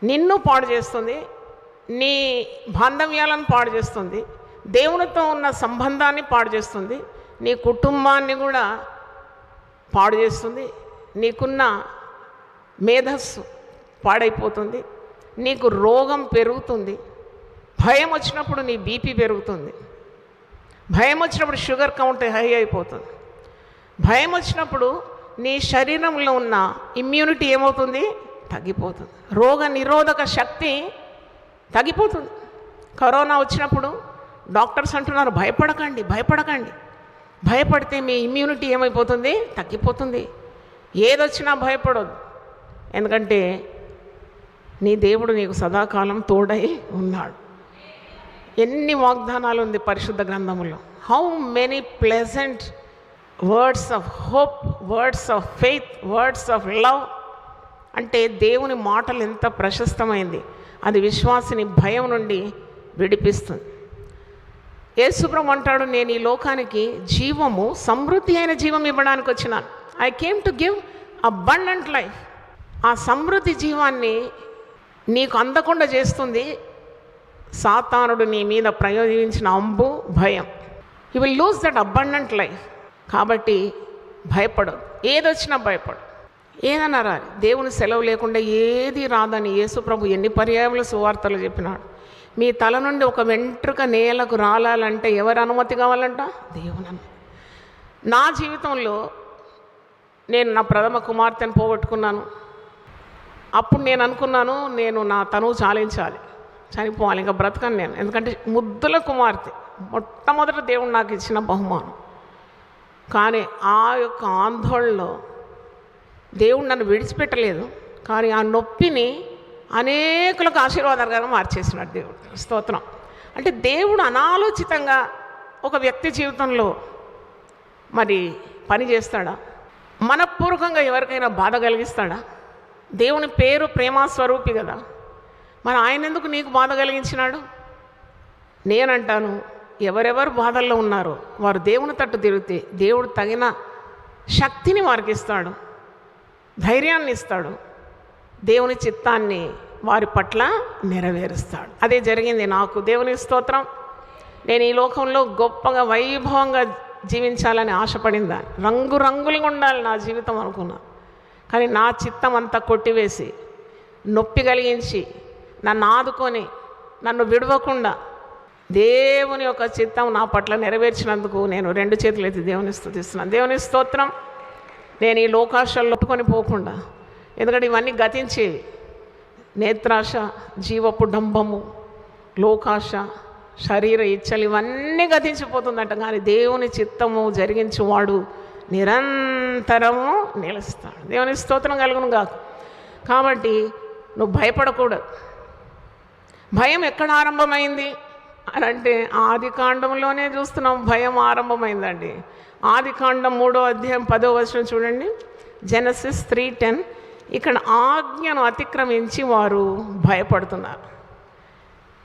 నిన్ను పాడు చేస్తుంది, నీ బాంధవ్యాలను పాడు చేస్తుంది, దేవునితో ఉన్న సంబంధాన్ని పాడు చేస్తుంది, నీ కుటుంబాన్ని కూడా పాడు చేస్తుంది, నీకున్న మేధస్సు పాడైపోతుంది, నీకు రోగం పెరుగుతుంది. భయం వచ్చినప్పుడు నీ బీపీ పెరుగుతుంది, భయం వచ్చినప్పుడు షుగర్ కౌంట్ హై అయిపోతుంది, భయం వచ్చినప్పుడు నీ శరీరంలో ఉన్న ఇమ్యూనిటీ ఏమవుతుంది? తగ్గిపోతుంది. రోగ నిరోధక శక్తి తగ్గిపోతుంది. కరోనా వచ్చినప్పుడు డాక్టర్స్ అంటున్నారు, భయపడకండి. భయపడితే మీ ఇమ్యూనిటీ ఏమైపోతుంది? తగ్గిపోతుంది. ఏదొచ్చినా భయపడొద్దు, ఎందుకంటే నీ దేవుడు నీకు సదాకాలం తోడై ఉన్నాడు. ఎన్ని వాగ్దానాలు ఉంది పరిశుద్ధ గ్రంథములో. How many pleasant words of hope, words of faith, words of love. అంటే దేవుని మాటలు ఎంత ప్రశస్తమైంది. అది విశ్వాసిని భయం నుండి విడిపిస్తుంది. యేసుప్రభు అంటాడు, నేను ఈ లోకానికి జీవము, సమృద్ధి అయిన జీవం ఇవ్వడానికి వచ్చినాను. I came to give abundant life. ఆ సమృద్ధి జీవాన్ని నీకు అందకుండా చేస్తుంది సాతానుడు నీ మీద ప్రయోగించిన అంబు, భయం. You will lose that abundant life. కాబట్టి భయపడదు. ఏదొచ్చినా భయపడు. ఏదన్నా రాదు. దేవుని సెలవు లేకుండా ఏది రాదని యేసుప్రభు ఎన్ని పర్యాయములు సువార్తలు చెప్పినాడు. మీ తల నుండి ఒక వెంట్రుక నేలకు రాలాలంటే ఎవరి అనుమతి కావాలంట? దేవుని అనుమతి. నా జీవితంలో నేను నా ప్రథమ కుమార్తెను పోగొట్టుకున్నాను. అప్పుడు నేను అనుకున్నాను, నేను నా తనువు చాలించాలి, చనిపోవాలి, ఇంకా బ్రతకను నేను. ఎందుకంటే ముద్దుల కుమార్తె, మొట్టమొదట దేవుడు నాకు ఇచ్చిన బహుమానం. కానీ ఆ యొక్క ఆందోళనలో దేవుడు నన్ను విడిచిపెట్టలేదు. కానీ ఆ నొప్పిని అనేకులకు ఆశీర్వాదకరంగా మార్చేసినాడు దేవుడు. స్తోత్రం. అంటే దేవుడు అనాలోచితంగా ఒక వ్యక్తి జీవితంలో మరి పని చేస్తాడా? మనపూర్వకంగా ఎవరికైనా బాధ కలిగిస్తాడా? దేవుని పేరు ప్రేమస్వరూపి కదా, మరి ఆయన ఎందుకు నీకు బాధ కలిగించినాడు? నేనంటాను, ఎవరెవరు బాధల్లో ఉన్నారో వారు దేవుని తట్టు తిరిగితే దేవుడు తగిన శక్తిని వారికి ఇస్తాడు, ధైర్యాన్ని ఇస్తాడు, దేవుని చిత్తాన్ని వారి పట్ల నెరవేరుస్తాడు. అదే జరిగింది నాకు. దేవుని స్తోత్రం. నేను ఈ లోకంలో గొప్పగా వైభవంగా జీవించాలని ఆశపడిందా, రంగురంగులుగా ఉండాలి నా జీవితం అనుకున్నా. కానీ నా చిత్తం అంతా కొట్టివేసి, నొప్పి కలిగించి, నన్ను ఆదుకొని, నన్ను విడవకుండా దేవుని యొక్క చిత్తం నా పట్ల నెరవేర్చినందుకు నేను 2 చేతులు ఎత్తి దేవుని స్తుతిస్తున్నాను. దేవుని స్తోత్రం. నేను ఈ లోకాశల్లో పట్టుకొని పోకుండా, ఎందుకంటే ఇవన్నీ గతించేవి. నేత్రాశ, జీవపు డంబము, లోకాశ, శరీర ఇచ్చలు ఇవన్నీ గతించిపోతుందంట. కానీ దేవుని చిత్తము జరిగించువాడు నిరంతరము నిలుస్తాడు. దేవుని స్తోత్రం కలుగును కాదు. కాబట్టి నువ్వు భయపడకూడదు. భయం ఎక్కడ ఆరంభమైంది అని అంటే ఆది కాండంలోనే చూస్తున్నాం. భయం ఆరంభమైందండి. ఆది కాండం 3వ అధ్యాయం 10వ వచనం చూడండి. జెనసిస్ 3:10. ఇక్కడ ఆజ్ఞను అతిక్రమించి వారు భయపడుతున్నారు.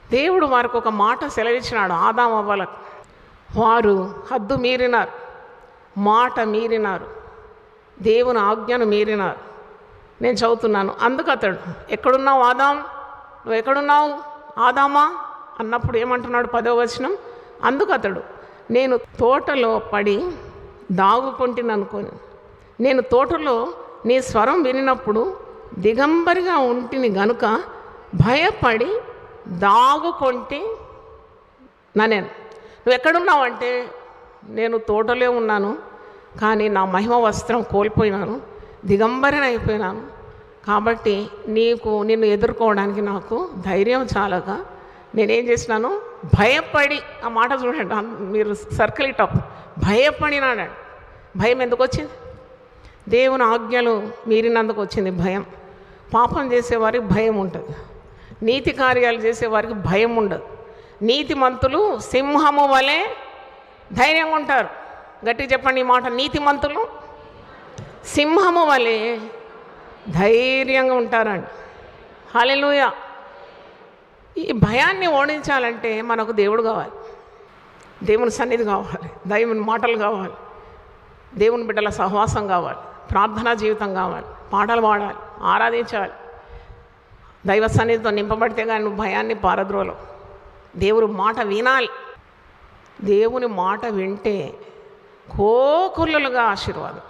దేవుడు వారికి ఒక మాట సెలవిచ్చినాడు ఆదాము అవ్వలకు. వారు హద్దు మీరినారు, మాట మీరినారు, దేవుని ఆజ్ఞను మీరినారు. నేను చదువుతున్నాను. అందుకు అతడు, ఎక్కడున్నావు ఆదాం, నువ్వు ఎక్కడున్నావు ఆదామా అన్నప్పుడు ఏమంటున్నాడు 10వ వచనం. అందుకు అతడు, నేను తోటలో పడి దాగుకుంటున్నానుకొని, నేను తోటలో నీ స్వరం వినినప్పుడు దిగంబరిగా ఉంటిని గనుక భయపడి దాగుకొంటి నేను. నువ్వు ఎక్కడున్నావు అంటే, నేను తోటలో ఉన్నాను, కానీ నా మహిమ వస్త్రం కోల్పోయినాను, దిగంబరిని అయిపోయినాను. కాబట్టి నిన్ను ఎదుర్కోవడానికి నాకు ధైర్యం చాలక నేనేం చేసినాను, భయపడి. ఆ మాట చూడండి, మీరు సర్కిల్ ఇట్ అప్. భయపడినాడండి. భయం ఎందుకు వచ్చింది? దేవుని ఆజ్ఞలు మీరినందుకు వచ్చింది భయం. పాపం చేసేవారికి భయం ఉంటుంది, నీతి కార్యాలు చేసేవారికి భయం ఉండదు. నీతిమంతులు సింహము వలె ధైర్యంగా ఉంటారు. గట్టిగా చెప్పండి ఈ మాట. నీతిమంతులు సింహము వలె ధైర్యంగా ఉంటారండి. హల్లెలూయా. ఈ భయాన్ని ఓడించాలంటే మనకు దేవుడు కావాలి, దేవుని సన్నిధి కావాలి, దేవుని మాటలు కావాలి, దేవుని బిడ్డల సహవాసం కావాలి, ప్రార్థనా జీవితం కావాలి, పాటలు పాడాలి, ఆరాధించాలి. దైవ సన్నిధితో నింపబడితే కానీ నువ్వు భయాన్ని పారద్రోలవు. దేవుని మాట వినాలి. దేవుని మాట వింటే కోకొల్లులుగా ఆశీర్వాదం.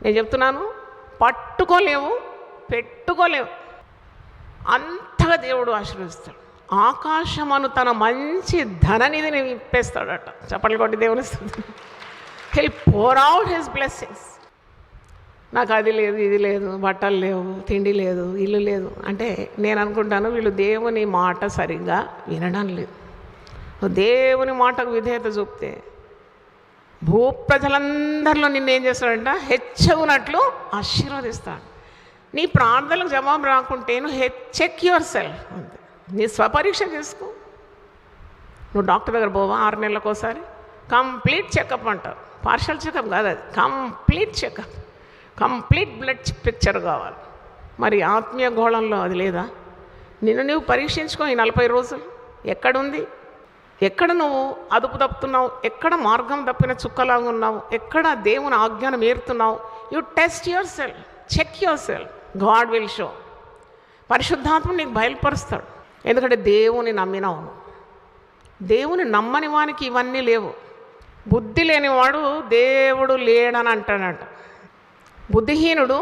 నేను చెప్తున్నాను, పట్టుకోలేవు, పెట్టుకోలేవు, అంతగా దేవుడు ఆశీర్వదిస్తాడు. ఆకాశమను తన మంచి ధననిధిని విప్పేస్తాడట. చప్పట్లు కొట్టి దేవుని హెల్ పోర్ అవుట్ హిస్ బ్లెస్సింగ్స్. నాకు అది లేదు, ఇది లేదు, బట్టలు లేవు, తిండి లేదు, ఇల్లు లేదు అంటే నేను అనుకుంటాను వీళ్ళు దేవుని మాట సరిగ్గా వినడం లేదు. దేవుని మాటకు విధేయత చూపితే భూప్రజలందరిలో నిన్నేం చేస్తాడంట, హెచ్చగునట్లు ఆశీర్వదిస్తాడు. నీ ప్రార్థనలకు జవాబు రాకుంటే నువ్వు చెక్ యువర్ సెల్ఫ్, అంతే. నీ స్వపరీక్ష చేసుకో. నువ్వు డాక్టర్ దగ్గర పోవా 6 నెలలకు ఒకసారి? కంప్లీట్ చెకప్ అంటారు. పార్షల్ చెకప్ కాదు అది, complete checkup. Complete blood picture కావాలి. మరి ఆత్మీయ గోళంలో అది లేదా? నిన్ను నువ్వు పరీక్షించుకో. ఈ 40 రోజులు ఎక్కడుంది? ఎక్కడ నువ్వు అదుపు తప్పుతున్నావు? ఎక్కడ మార్గం తప్పిన చుక్కలాగా ఉన్నావు? ఎక్కడ దేవుని ఆజ్ఞను మీరుతున్నావు? You test yourself, check yourself. God will show. పరిశుద్ధాత్మ నీకు బయలుపరుస్తాడు. ఎందుకంటే దేవుని నమ్మినావు. దేవుని నమ్మని వానికి ఇవన్నీ లేవు. బుద్ధి లేనివాడు దేవుడు లేడని అంటాడంట. బుద్ధిహీనుడు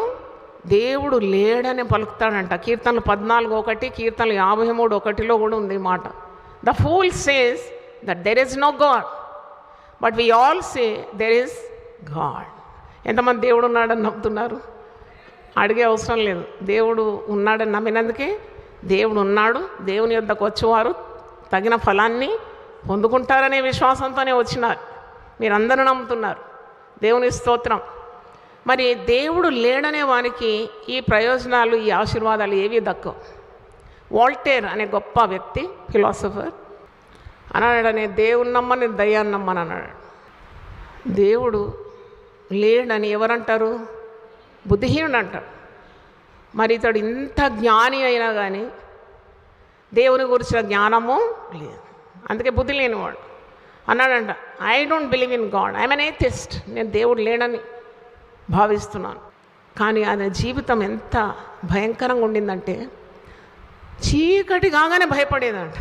దేవుడు లేడని పలుకుతాడంట. కీర్తనలు 14:1, కీర్తనలు 53:1 కూడా ఉంది ఈ మాట. The fool says that there is no God, but we all say there is God. ఎంతమంది దేవుడు ఉన్నాడని నమ్ముతున్నారు? అడిగే అవసరం లేదు. దేవుడు ఉన్నాడని నమ్మినందుకే దేవుడు ఉన్నాడు. దేవుని యొద్దకు వచ్చేవారు తగిన ఫలాన్ని పొందుకుంటారనే విశ్వాసంతోనే వచ్చినారు. మీరందరూ నమ్ముతున్నారు. దేవుని స్తోత్రం. మరి దేవుడు లేడనే వానికి ఈ ప్రయోజనాలు, ఈ ఆశీర్వాదాలు ఏవి దక్కవు. వాల్టేర్ అనే గొప్ప వ్యక్తి, ఫిలాసఫర్ అన్నాడనే, దేవుని నమ్మని దయ్యాన్ని నమ్మని అన్నాడు. దేవుడు లేడని ఎవరంటారు? బుద్ధిహీనుడు అంటారు. మరి ఇతడు ఇంత జ్ఞాని అయినా కానీ దేవుని గురించిన జ్ఞానము లేదు. అందుకే బుద్ధి లేనివాడు అన్నాడంట, I don't believe in God, I'm N atheist. నేను దేవుడు లేడని భావిస్తున్నాను. కానీ ఆయన జీవితం ఎంత భయంకరంగా ఉండిందంటే, చీకటి కాగానే భయపడేదంట.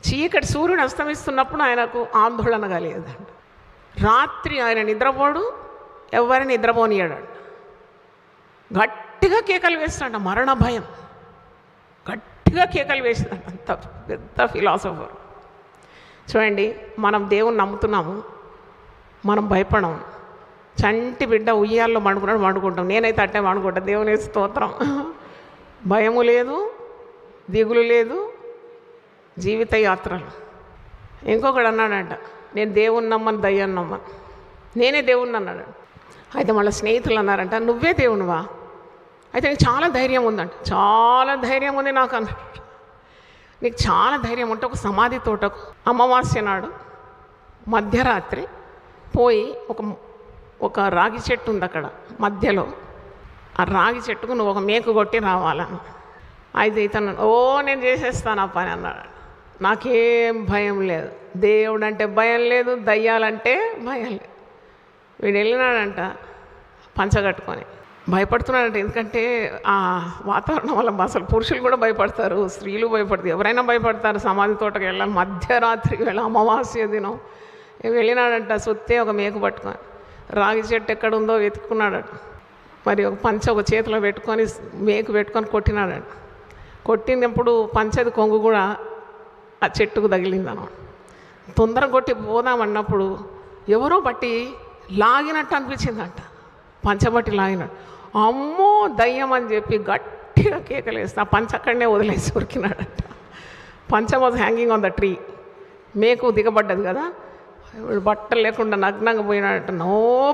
చీకటి సూర్యుడు అస్తమిస్తున్నప్పుడు ఆయనకు ఆందోళన కలిగేదంట. రాత్రి ఆయన నిద్రపోడు, ఎవరిని నిద్రపోనియాడంట. గట్టిగా కేకలు వేస్తాడంట, మరణ భయం. గట్టిగా కేకలు వేసిందంట. అంత పెద్ద ఫిలాసఫర్. చూడండి, మనం దేవుని నమ్ముతున్నాము, మనం భయపడము. చంటి బిడ్డ ఉయ్యాల్లో వండుకుంటాం. నేనైతే అట్టే వండుకుంటాను. దేవుని స్తోత్రం. భయము లేదు, దిగులు లేదు, జీవిత యాత్రలు. ఇంకొకడు అన్నాడంట, నేను దేవుని నమ్మను, దయ్యాన్ని నమ్మను, నేనే దేవుణ్ణి అన్నాడు. అయితే మళ్ళీ స్నేహితులు అన్నారంట, నువ్వే దేవునివా? అయితే నీకు చాలా ధైర్యం ఉందంట. చాలా ధైర్యం ఉంది నాకు అన్నాడు. నీకు చాలా ధైర్యం ఉంటే ఒక సమాధి తోటకు అమావాస్య నాడు మధ్యరాత్రి పోయి ఒక రాగి చెట్టు ఉంది అక్కడ మధ్యలో, ఆ రాగి చెట్టుకు నువ్వు ఒక మేకు కొట్టి రావాలని. అయితే ఇతను నేను చేసేస్తాను ఆ పని అన్నాడు. నాకేం భయం లేదు, దేవుడు అంటే భయం లేదు, దయ్యాలంటే భయం లేదు. వీడు వెళ్ళినాడంట పంచగట్టుకొని. భయపడుతున్నాడంట, ఎందుకంటే ఆ వాతావరణం వల్ల అసలు పురుషులు కూడా భయపడతారు, స్త్రీలు భయపడతారు, ఎవరైనా భయపడతారు. సమాధి తోటకి వెళ్ళాలి, మధ్యరాత్రికి వెళ్ళి అమావాస్య దినం వెళ్ళినాడంట. సుత్తే ఒక మేకు పట్టుకొని రాగి చెట్టు ఎక్కడుందో వెతుక్కున్నాడట. మరి ఒక చేతిలో పెట్టుకొని మేకు పెట్టుకొని కొట్టినాడట. కొట్టినప్పుడు పంచది కొంగు కూడా ఆ చెట్టుకు తగిలిందన్నమాట. తొందర కొట్టి పోదామన్నప్పుడు ఎవరో బట్టి లాగినట్టు అనిపించిందంట. పంచబట్టి లాగినట్టు. అమ్మో దయ్యం అని చెప్పి గట్టిగా కేకలేస్తే ఆ పంచ అక్కడనే వదిలేసి ఉరికినాడంట. పంచ was hanging on the tree. మేకు దిగబడ్డది కదా, బట్టలు లేకుండా నగ్నంగా పోయినాడంట.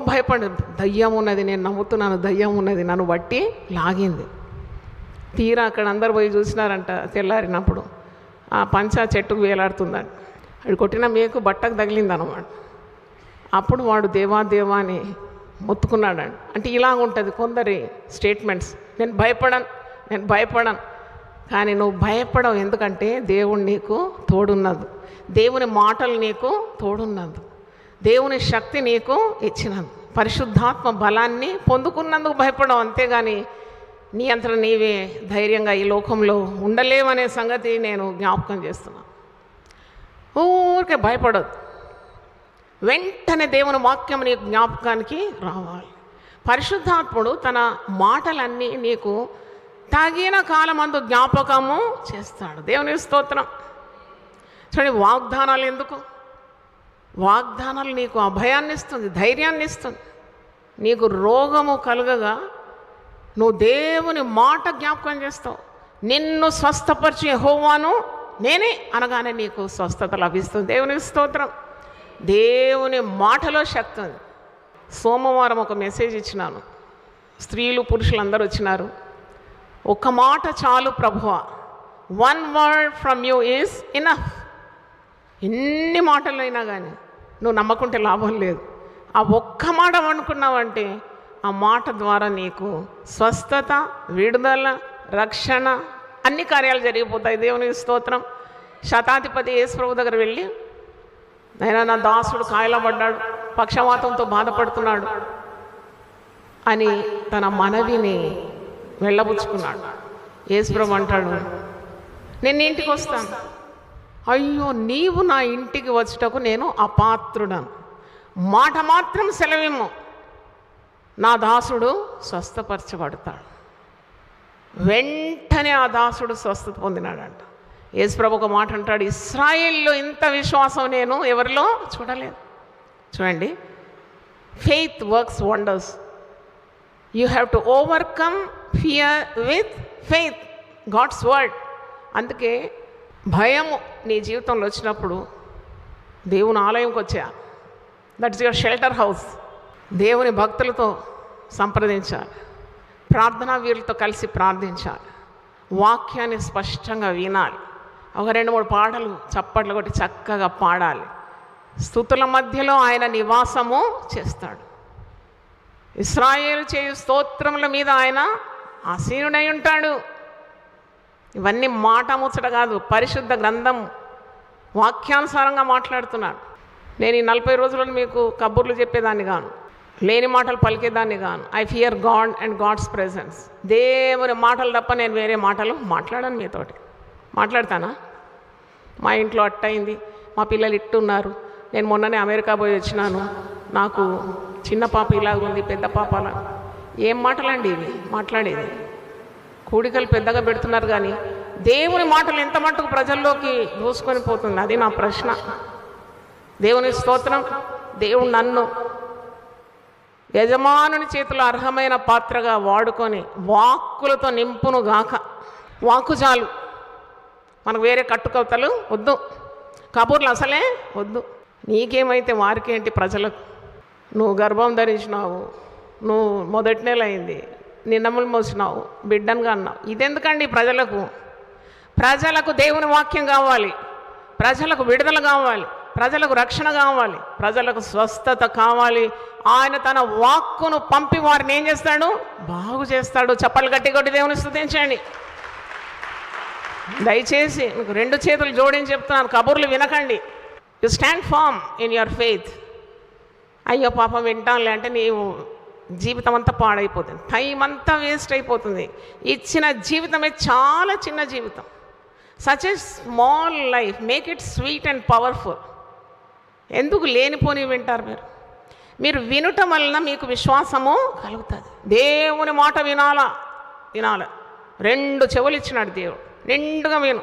భయపడి, దయ్యం ఉన్నది, నేను నమ్ముతున్నాను, దయ్యం ఉన్నది, నన్ను బట్టి లాగింది. తీరా అక్కడ అందరు పోయి చూసినారంట. తెల్లారినప్పుడు ఆ పంచ చెట్టుకు వేలాడుతుందంట. అది కొట్టిన మేకు బట్టకు తగిలిందనమాట. అప్పుడు వాడు దేవా దేవా అని మొత్తుకున్నాడంట. అంటే ఇలాగ ఉంటుంది కొందరి స్టేట్మెంట్స్, నేను భయపడను. కానీ నువ్వు భయపడవు, ఎందుకంటే దేవుడు నీకు తోడున్నది, దేవుని మాటలు నీకు తోడున్నది, దేవుని శక్తి నీకు ఇచ్చినది, పరిశుద్ధాత్మ బలాన్ని పొందుకున్నందుకు భయపడవు. అంతేగాని నీ అంతట నీవే ధైర్యంగా ఈ లోకంలో ఉండలేవనే సంగతి నేను జ్ఞాపకం చేస్తున్నాను. ఊరికే భయపడదు. వెంటనే దేవుని వాక్యం నీకు జ్ఞాపకానికి రావాలి. పరిశుద్ధాత్ముడు తన మాటలన్నీ నీకు తగిన కాలమందు జ్ఞాపకము చేస్తాడు. దేవుని స్తోత్రం. చూడండి, వాగ్దానాలు ఎందుకు? వాగ్దానాలు నీకు అభయాన్ని ఇస్తుంది, ధైర్యాన్ని ఇస్తుంది. నీకు రోగము కలుగగా నువ్వు దేవుని మాట జ్ఞాపకం చేస్తావు. నిన్ను స్వస్థపరిచే యెహోవాను నేనే అనగానే నీకు స్వస్థత లభిస్తుంది. దేవుని స్తోత్రం. దేవుని మాటలో శక్తి ఉంది. సోమవారం ఒక మెసేజ్ ఇచ్చినాను, స్త్రీలు పురుషులు అందరూ వచ్చినారు. ఒక్క మాట చాలు ప్రభువా, 1 word from you is enough. ఎన్ని మాటలు అయినా కానీ నువ్వు నమ్మకుంటే లాభం లేదు. ఆ ఒక్క మాట అనుకున్నావంటే ఆ మాట ద్వారా నీకు స్వస్థత, విడుదల, రక్షణ, అన్ని కార్యాలు జరిగిపోతాయి. దేవుని స్తోత్రం. శతాధిపతి యేసు ప్రభు దగ్గర వెళ్ళి, అయినా నా దాసుడు కాయలబడ్డాడు, పక్షవాతంతో బాధపడుతున్నాడు అని తన మనవిని వెళ్ళబుచ్చుకున్నాడు. యేసు ప్రభు అంటాడు, నేను ఇంటికి వస్తాను. అయ్యో, నీవు నా ఇంటికి వచ్చుటకు నేను అపాత్రుడను, మాట మాత్రం సెలవేమో, నా దాసుడు స్వస్థపరచబడతాడు. వెంటనే ఆ దాసుడు స్వస్థత పొందినాడంట. యేసు ప్రభు ఒక మాట అంటాడు, ఇశ్రాయేల్లో ఇంత విశ్వాసం నేను ఎవరిలో చూడలేదు. చూడండి, faith works wonders. You have to overcome fear with faith, God's word. అందుకే భయము నీ జీవితంలో వచ్చినప్పుడు దేవుని ఆలయంకి వచ్చా, దట్స్ యువర్ షెల్టర్ హౌస్. దేవుని భక్తులతో సంప్రదించాలి, ప్రార్థనా వీరులతో కలిసి ప్రార్థించాలి, వాక్యాన్ని స్పష్టంగా వినాలి, ఒక 2-3 పాటలు చప్పట్లు కొట్టి చక్కగా పాడాలి. స్తుతుల మధ్యలో ఆయన నివాసము చేస్తాడు. ఇశ్రాయేలు చేయు స్తోత్రముల మీద ఆయన ఆసీనుడై ఉంటాడు. ఇవన్నీ మాట ముచ్చట కాదు, పరిశుద్ధ గ్రంథం వాక్యానుసారంగా మాట్లాడుతున్నాడు. నేను ఈ 40 రోజులను మీకు కబుర్లు చెప్పేదాన్ని గాను, లేని మాటలు పలికేదాన్ని గాను. I fear God and God's presence. దేవుని మాటలు తప్ప నేను వేరే మాటలు మాట్లాడాను. మీతోటి మాట్లాడతానా? మా ఇంట్లో అట్టయింది, మా పిల్లలు ఇట్టున్నారు, నేను మొన్ననే అమెరికా పోయి వచ్చినాను, నాకు చిన్న పాప ఇలాగ ఉంది, పెద్ద పాప అలా. ఏం మాటలండి ఇవి మాట్లాడేది? కూడికలు పెద్దగా పెడుతున్నారు కానీ దేవుని మాటలు ఎంత మట్టుకు ప్రజల్లోకి దూసుకొని పోతుంది, అది నా ప్రశ్న. దేవుని స్తోత్రం. దేవుడు నన్ను యజమానుని చేతిలో అర్హమైన పాత్రగా వాడుకొని వాక్కులతో నింపును గాక. వాక్కు చాలు, మనకు వేరే కట్టుకవతలు వద్దు, కబుర్లు అసలే వద్దు. నీకేమైతే వారికేంటి ప్రజలకు? నువ్వు గర్భం ధరించినావు, నువ్వు మొదటి నెల అయింది, నిన్నములు మోసినావు, బిడ్డనుగా అన్నావు. ఇదెందుకండి ప్రజలకు? ప్రజలకు దేవుని వాక్యం కావాలి, ప్రజలకు విడుదల కావాలి, ప్రజలకు రక్షణ కావాలి, ప్రజలకు స్వస్థత కావాలి. ఆయన తన వాక్కును పంపి వారిని ఏం చేస్తాడు? బాగు చేస్తాడు. చప్పలు గట్టి కొట్టి దేవుని స్తుతించండి. దయచేసి మీకు 2 చేతులు జోడించి చెప్తున్నాను, కబుర్లు వినకండి. You stand firm in your faith. అయ్యో పాపం వింటానులే అంటే నీవు జీవితం అంతా పాడైపోతుంది, టైం అంతా వేస్ట్ అయిపోతుంది. ఇచ్చిన జీవితమే చాలా చిన్న జీవితం. Such a small life, make it sweet and powerful. ఎందుకు లేనిపోని వింటారు మీరు? మీరు వినటం వలన మీకు విశ్వాసము కలుగుతుంది. దేవుని మాట వినాలా, 2 చెవులు ఇచ్చినాడు దేవుడు, నిండుగా విను.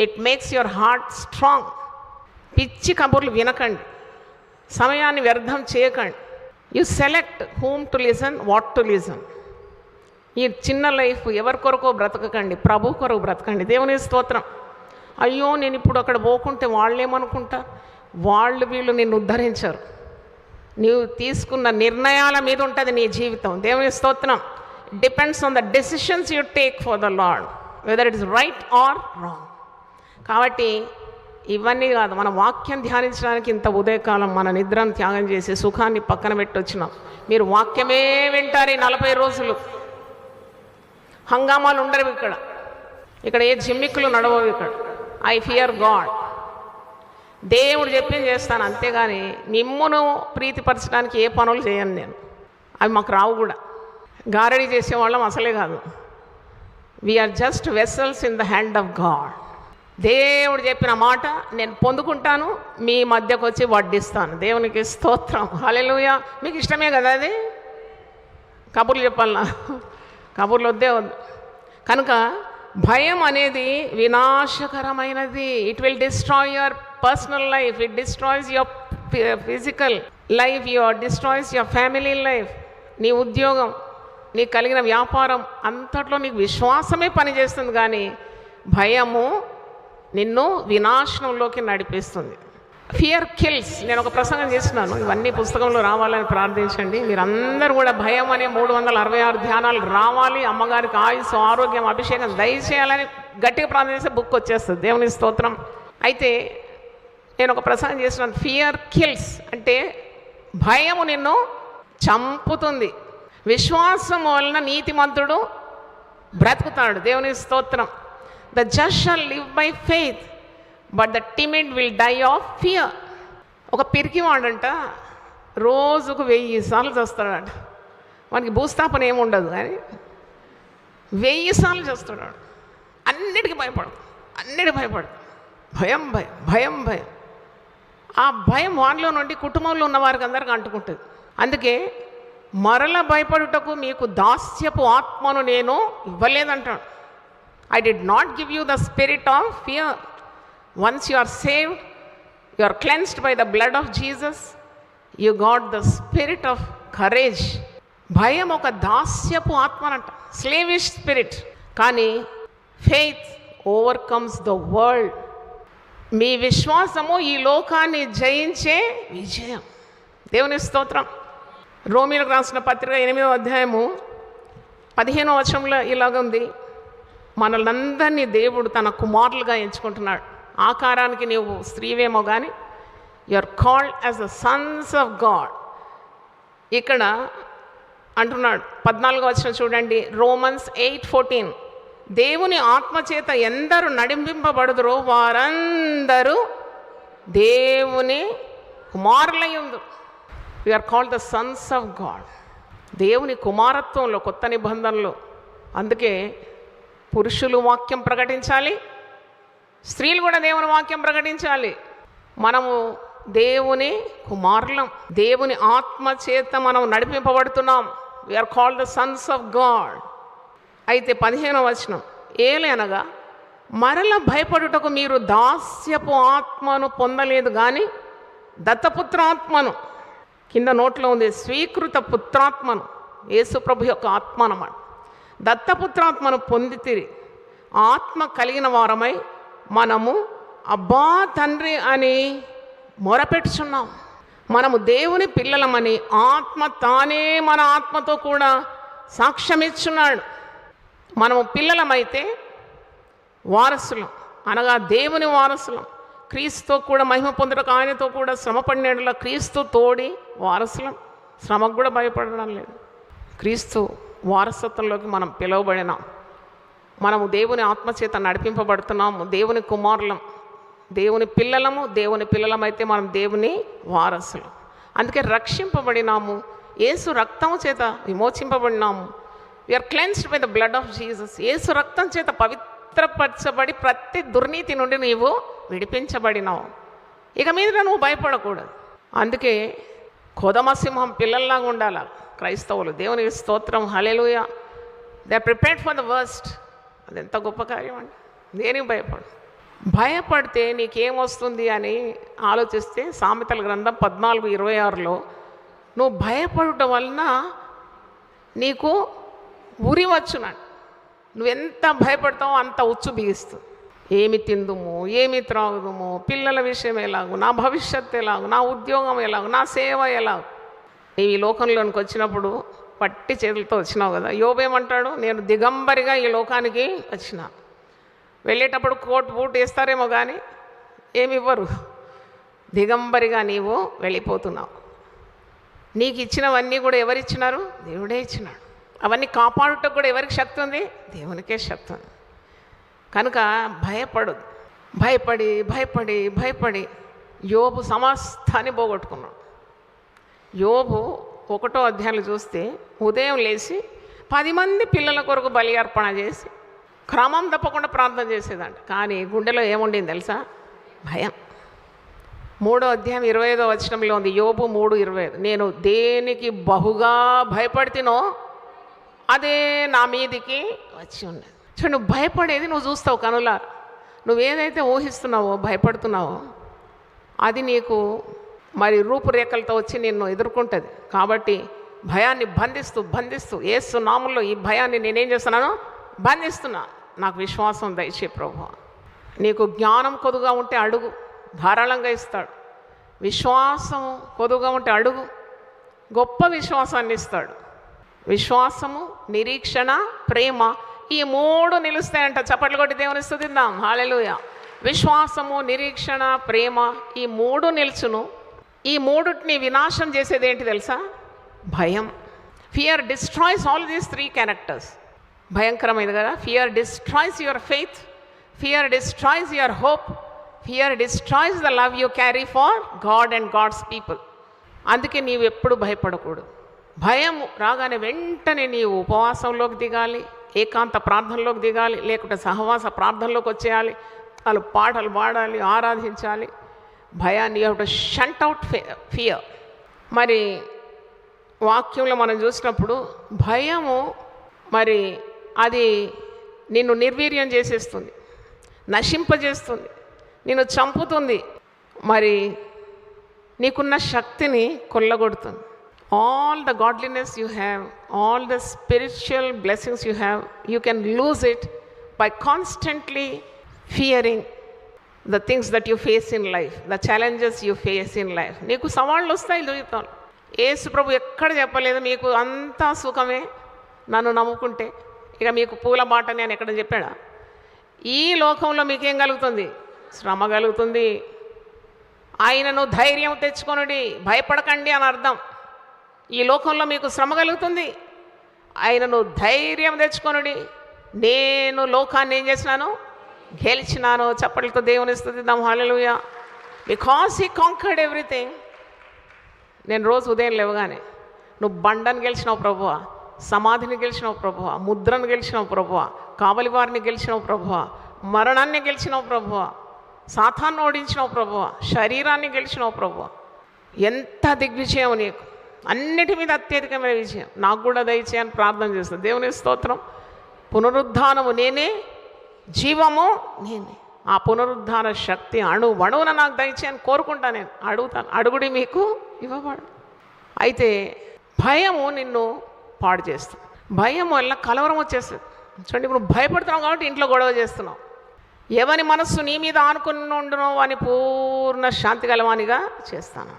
It makes your heart strong. పిచ్చి కబుర్లు వినకండి, సమయాన్ని వ్యర్థం చేయకండి. You select whom to listen, what to listen. ఈ చిన్న లైఫ్ ఎవరి కొరకో బ్రతకకండి, ప్రభు కొరకు బ్రతకండి. దేవుని స్తోత్రం. అయ్యో నేను ఇప్పుడు అక్కడ పోకుంటే వాళ్ళు ఏమనుకుంటా? వాళ్ళు వీళ్ళు నిన్ను ఉద్ధరించారు. నీవు తీసుకున్న నిర్ణయాల మీద ఉంటుంది నీ జీవితం. దేవుని స్తోత్రం. Depends on the decisions you take for the lord, whether it is right are wrong. కాబట్టి ఇవన్నీ కాదు, మన వాక్యం ధ్యానించడానికి ఇంత ఉదయకాలం మన నిద్రను త్యాగం చేసి సుఖాన్ని పక్కన పెట్టి వచ్చినాం. మీరు వాక్యమే వింటారు 40 రోజులు. హంగామాలు ఉండరు ఇక్కడ ఏ జిమ్మిక్కులు నడవవు. ఇక్కడ ఐ ఫియర్ గాడ్, దేవుడు చెప్పింది చేస్తాను, అంతేగాని మిమ్మును ప్రీతిపరచడానికి ఏ పనులు చేయను నేను. అవి మాకు రావు కూడా. గారడీ చేసేవాళ్ళం అసలే కాదు. We are just vessels in the hand of God. దేవుడు చెప్పిన మాట నేను పొందుకుంటాను, మీ మధ్యకు వచ్చి వడ్డిస్తాను. దేవునికి స్తోత్రం. హల్లెలూయా. మీకు ఇష్టమే కదా అది? కబుర్లు చెప్పాలనా? కబుర్లు వద్దే వద్దు. కనుక భయం అనేది వినాశకరమైనది. It will destroy your personal life, it destroys your physical life, destroys your family life. నీ ఉద్యోగం, నీకు కలిగిన వ్యాపారం అంతట్లో నీకు విశ్వాసమే పనిచేస్తుంది, కానీ భయము నిన్ను వినాశనంలోకి నడిపిస్తుంది. Fear kills. నేను ఒక ప్రసంగం చేస్తున్నాను, ఇవన్నీ పుస్తకంలో రావాలని ప్రార్థించండి. మీరందరూ కూడా భయం అనే 366 ధ్యానాలు రావాలి, అమ్మగారికి ఆయుస్సు, ఆరోగ్యం, అభిషేకం దయచేయాలని గట్టిగా ప్రార్థన చేస్తే బుక్ వచ్చేస్తుంది. దేవుని స్తోత్రం. అయితే నేను ఒక ప్రసంగం చేస్తున్నాను, ఫియర్ కిల్స్ అంటే భయము నిన్ను చంపుతుంది. విశ్వాసం వలన నీతిమంతుడు బ్రతుకుతాడు. దేవుని స్తోత్రం. The just shall live by faith but the timid will die of fear. ఒక పిరికివాడంట రోజుకు 1000 సార్లు చేస్తాడంట. వానికి భూస్థాపన ఏముండదు, కానీ 1000 సార్లు చేస్తాడు. అన్నిటికీ భయపడదు, భయం భయం భయం భయం. ఆ భయం వారిలో నుండి కుటుంబంలో ఉన్న వారికి అందరికీ అంటుకుంటుంది. అందుకే మరల భయపడుటకు మీకు దాస్యపు ఆత్మను నేను ఇవ్వలేదంటాడు. I did not give you the spirit of fear. Once you are saved, you are cleansed by the blood of Jesus, you got the spirit of courage. భయం ఒక దాస్యపు ఆత్మనంట, స్లేవిష్ స్పిరిట్. కానీ ఫెయిత్ ఓవర్కమ్స్ ద వరల్డ్. మీ విశ్వాసము ఈ లోకాన్ని జయించే విజయం. దేవుని స్తోత్రం. రోమీలకు రాసిన పత్రిక 8వ అధ్యాయము 15వ వచనంలో ఇలాగుంది, మనల్నందరినీ దేవుడు తన కుమారులుగా ఎంచుకుంటున్నాడు. ఆకారానికి నీవు స్త్రీవేమో కానీ you are called as the sons of God. ఇక్కడ అంటున్నాడు 14వ వచనం చూడండి, రోమన్స్ 8:14. దేవుని ఆత్మచేత ఎందరు నడిపింపబడుదురో వారందరూ దేవుని కుమారులై ఉందరు. You are called the sons of God. దేవుని కుమారత్వంలో, కొత్త నిబంధనలో. అందుకే పురుషులు వాక్యం ప్రకటించాలి, స్త్రీలు కూడా దేవుని వాక్యం ప్రకటించాలి. మనము దేవుని కుమారులం, దేవుని ఆత్మ చేత మనం నడిపింపబడుతున్నాం. We are called the sons of God. అయితే 15వ వచనం, ఏలనగా మరల భయపడుటకు మీరు దాస్యపు ఆత్మను పొందలేదు కానీ దత్తపుత్ర ఆత్మను. కింద నోట్లో ఉంది స్వీకృత పుత్రాత్మను, యేసుప్రభు యొక్క ఆత్మ అన్నమాట. దత్తపుత్రాత్మను పొందితిరి, ఆత్మ కలిగిన వారమై మనము అబ్బా తండ్రి అని మొరపెట్టుచున్నాం. మనము దేవుని పిల్లలమని ఆత్మ తానే మన ఆత్మతో కూడా సాక్ష్యమిచ్చున్నాడు. మనము పిల్లలమైతే వారసులం, అనగా దేవుని వారసులం. క్రీస్తుతో కూడా మహిమ పొందుటకు ఆయనతో కూడా శ్రమ పడినట్ల క్రీస్తు తోడి వారసులం. శ్రమకు కూడా భయపడడం లేదు. క్రీస్తు వారసత్వంలోకి మనం పిలువబడినాం. మనము దేవుని ఆత్మచేత నడిపింపబడుతున్నాము. దేవుని కుమారులం, దేవుని పిల్లలము. దేవుని పిల్లలమైతే మనం దేవుని వారసులం. అందుకే రక్షింపబడినాము, యేసు రక్తము చేత విమోచింపబడినాము. We are cleansed by the blood of Jesus. యేసు రక్తం చేత పవిత్రపరచబడి ప్రతి దుర్నీతి నుండి నీవు విడిపించబడినావు. ఇక మీద నువ్వు భయపడకూడదు. అందుకే కొదమసింహం పిల్లల్లాగా ఉండాల క్రైస్తవులు. దేవునికి స్తోత్రం, హల్లెలూయా. They are prepared for the worst. అది ఎంత గొప్ప కార్యం అండి. దేనికి భయపడితే నీకేమొస్తుంది అని ఆలోచిస్తే సామెతల గ్రంథం 14:26లో నువ్వు భయపడటం వలన నీకు ఉరి వచ్చునండి. నువ్వెంత భయపడతావో అంత ఉచ్చు బిగిస్తుంది. ఏమి తిందుము, ఏమి త్రాగుదుము, పిల్లల విషయం ఎలాగు, నా భవిష్యత్తు ఎలాగు, నా ఉద్యోగం ఎలాగు, నా సేవ ఎలాగు. నీవు ఈ లోకంలోనికి వచ్చినప్పుడు పట్టి చేతులతో వచ్చినావు కదా. యోబేమంటాడు, నేను దిగంబరిగా ఈ లోకానికి వచ్చిన. వెళ్ళేటప్పుడు కోట్ బూట్ వేస్తారేమో కానీ ఏమి ఇవ్వరు. దిగంబరిగా నీవు వెళ్ళిపోతున్నావు. నీకు ఇచ్చినవన్నీ కూడా ఎవరిచ్చినారు? దేవుడే ఇచ్చినాడు. అవన్నీ కాపాడుటకు కూడా ఎవరికి శక్తి ఉంది? దేవునికే శక్తి ఉంది. కనుక భయపడదు. భయపడి భయపడి భయపడి యోబు సమస్తాన్ని పోగొట్టుకున్నాడు. యోబు 1వ అధ్యాయంలో చూస్తే ఉదయం లేచి 10 మంది పిల్లల కొరకు బలి అర్పణ చేసి క్రమం తప్పకుండా ప్రార్థన చేసేదంట. కానీ గుండెలో ఏముండింది తెలుసా? భయం. 3వ అధ్యాయం 25వ వచనంలో ఉంది. యోబు 3:25, నేను దేనికి బహుగా భయపడితేనో అదే నా మీదికి వచ్చి ఉన్నది. చూడు, నువ్వు భయపడేది నువ్వు చూస్తావు కనులారా. నువ్వేదైతే ఊహిస్తున్నావో, భయపడుతున్నావో అది నీకు మరి రూపురేఖలతో వచ్చి నిన్ను ఎదుర్కొంటుంది. కాబట్టి భయాన్ని బంధిస్తూ యేసు నామములో ఈ భయాన్ని నేనేం చేస్తున్నాను? బంధిస్తున్నా. నాకు విశ్వాసం దయచే ప్రభువా. నీకు జ్ఞానం కొద్దుగా ఉంటే అడుగు, ధారాళంగా ఇస్తాడు. విశ్వాసం కొద్దుగా ఉంటే అడుగు, గొప్ప విశ్వాసాన్ని ఇస్తాడు. విశ్వాసము, నిరీక్షణ, ప్రేమ, ఈ 3 నిలుస్తాయంట. చప్పట్లు కొట్టి దేవుని స్తుతిద్దాం. హల్లెలూయా. విశ్వాసము, నిరీక్షణ, ప్రేమ, ఈ 3 నిలుచును. ఈ 3టిని వినాశం చేసేది ఏంటి తెలుసా? భయం. Fear destroys all these 3 characters. భయంకరమైనది కదా. Fear destroys your faith, fear destroys your hope, fear destroys the love you carry for God and God's people. అందుకే నీవు ఎప్పుడు భయపడకూడదు. భయం రాగానే వెంటనే నీవు ఉపవాసంలోకి దిగాలి, ఏకాంత ప్రార్థనలోకి దిగాలి, లేకుంటే సహవాస ప్రార్థనలోకి వచ్చేయాలి, వాళ్ళు పాటలు పాడాలి, ఆరాధించాలి. భయాన్ని you have to shunt out fear. మరి వాక్యంలో మనం చూసినప్పుడు భయము మరి అది నిన్ను నిర్వీర్యం చేసేస్తుంది, నశింపజేస్తుంది, నిన్ను చంపుతుంది, మరి నీకున్న శక్తిని కొల్లగొడుతుంది. All the godliness you have, all the spiritual blessings you have, you can lose it by constantly fearing the things that you face in life, the challenges you face in life. నీకు సవాళ్ళు వస్తాయి జీవితంలో. యేసు ప్రభు ఎక్కడ చెప్పలేదు మీకు అంతా సుఖమే నన్ను నమ్ముకుంటే. ఇక మీకు పూల బాట నేను ఎక్కడ చెప్పాడా? ఈ లోకంలో మీకేం కలుగుతుంది? శ్రమ కలుగుతుంది. ఆయనను ధైర్యం తెచ్చుకొనుడి, భయపడకండి అని అర్థం. ఈ లోకంలో మీకు శ్రమ కలుగుతుంది, ఆయనను ధైర్యం తెచ్చుకొనుడి, నేను లోకాన్ని ఏం చేసినాను? గెలిచినాను. చప్పట్లతో దేవుని స్తుతిద్దాం. హల్లెలూయా. Because he conquered everything. నేను రోజు ఉదయం లేవగానే నువ్వు బండను గెలిచినావు ప్రభువా, సమాధిని గెలిచినావు ప్రభువా, ముద్రను గెలిచినావు ప్రభువా, కావలి వారిని గెలిచినావు ప్రభువా, మరణాన్ని గెలిచినావు ప్రభువా, సాతాన్ని ఓడించినావు ప్రభువా, శరీరాన్ని గెలిచినావు ప్రభువా. ఎంత దిగ్విజయం నీకు! అన్నిటి మీద అత్యధికమైన విజయం నాకు కూడా దయచేయని ప్రార్థన చేస్తాను. దేవుని స్తోత్రం. పునరుద్ధానము నేనే, జీవము నేనే. ఆ పునరుద్ధాన శక్తి అణువున నాకు దయచేయని కోరుకుంటా. నేను అడుగుతాను, అడుగుడి మీకు ఇవ్వబడు. అయితే భయము నిన్ను పాడు చేస్తుంది. భయం వల్ల కలవరం వచ్చేస్తుంది. చూడండి, ఇప్పుడు భయపడుతున్నావు కాబట్టి ఇంట్లో గొడవ చేస్తున్నావు. ఎవని మనస్సు నీ మీద ఆనుకుని ఉండునో వాని పూర్ణ శాంతి గలవానిగా చేస్తాను.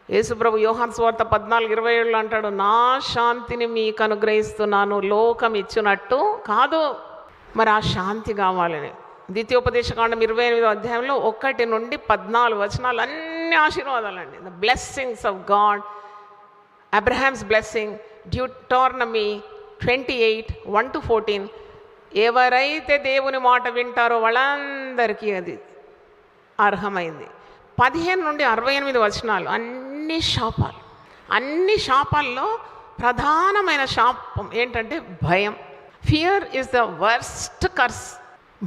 యేసుప్రభు యోహాను సువార్త 14:27 అంటాడు, నా శాంతిని మీకు అనుగ్రహిస్తున్నాను, లోకం ఇచ్చినట్టు కాదు. మరి ఆ శాంతి కావాలని ద్వితీయోపదేశకాండం 28వ అధ్యాయంలో 1 నుండి 14 వచనాలు అన్ని ఆశీర్వాదాలండి. The blessings of God, Abraham's blessing, Deuteronomy 28:1-14. ఎవరైతే దేవుని మాట వింటారో వాళ్ళందరికీ అది అర్హమైంది. 15 నుండి 68 వచనాలు అన్ని శాపాలు. అన్ని శాపాల్లో ప్రధానమైన శాపం ఏంటంటే భయం. Fear is the worst curse.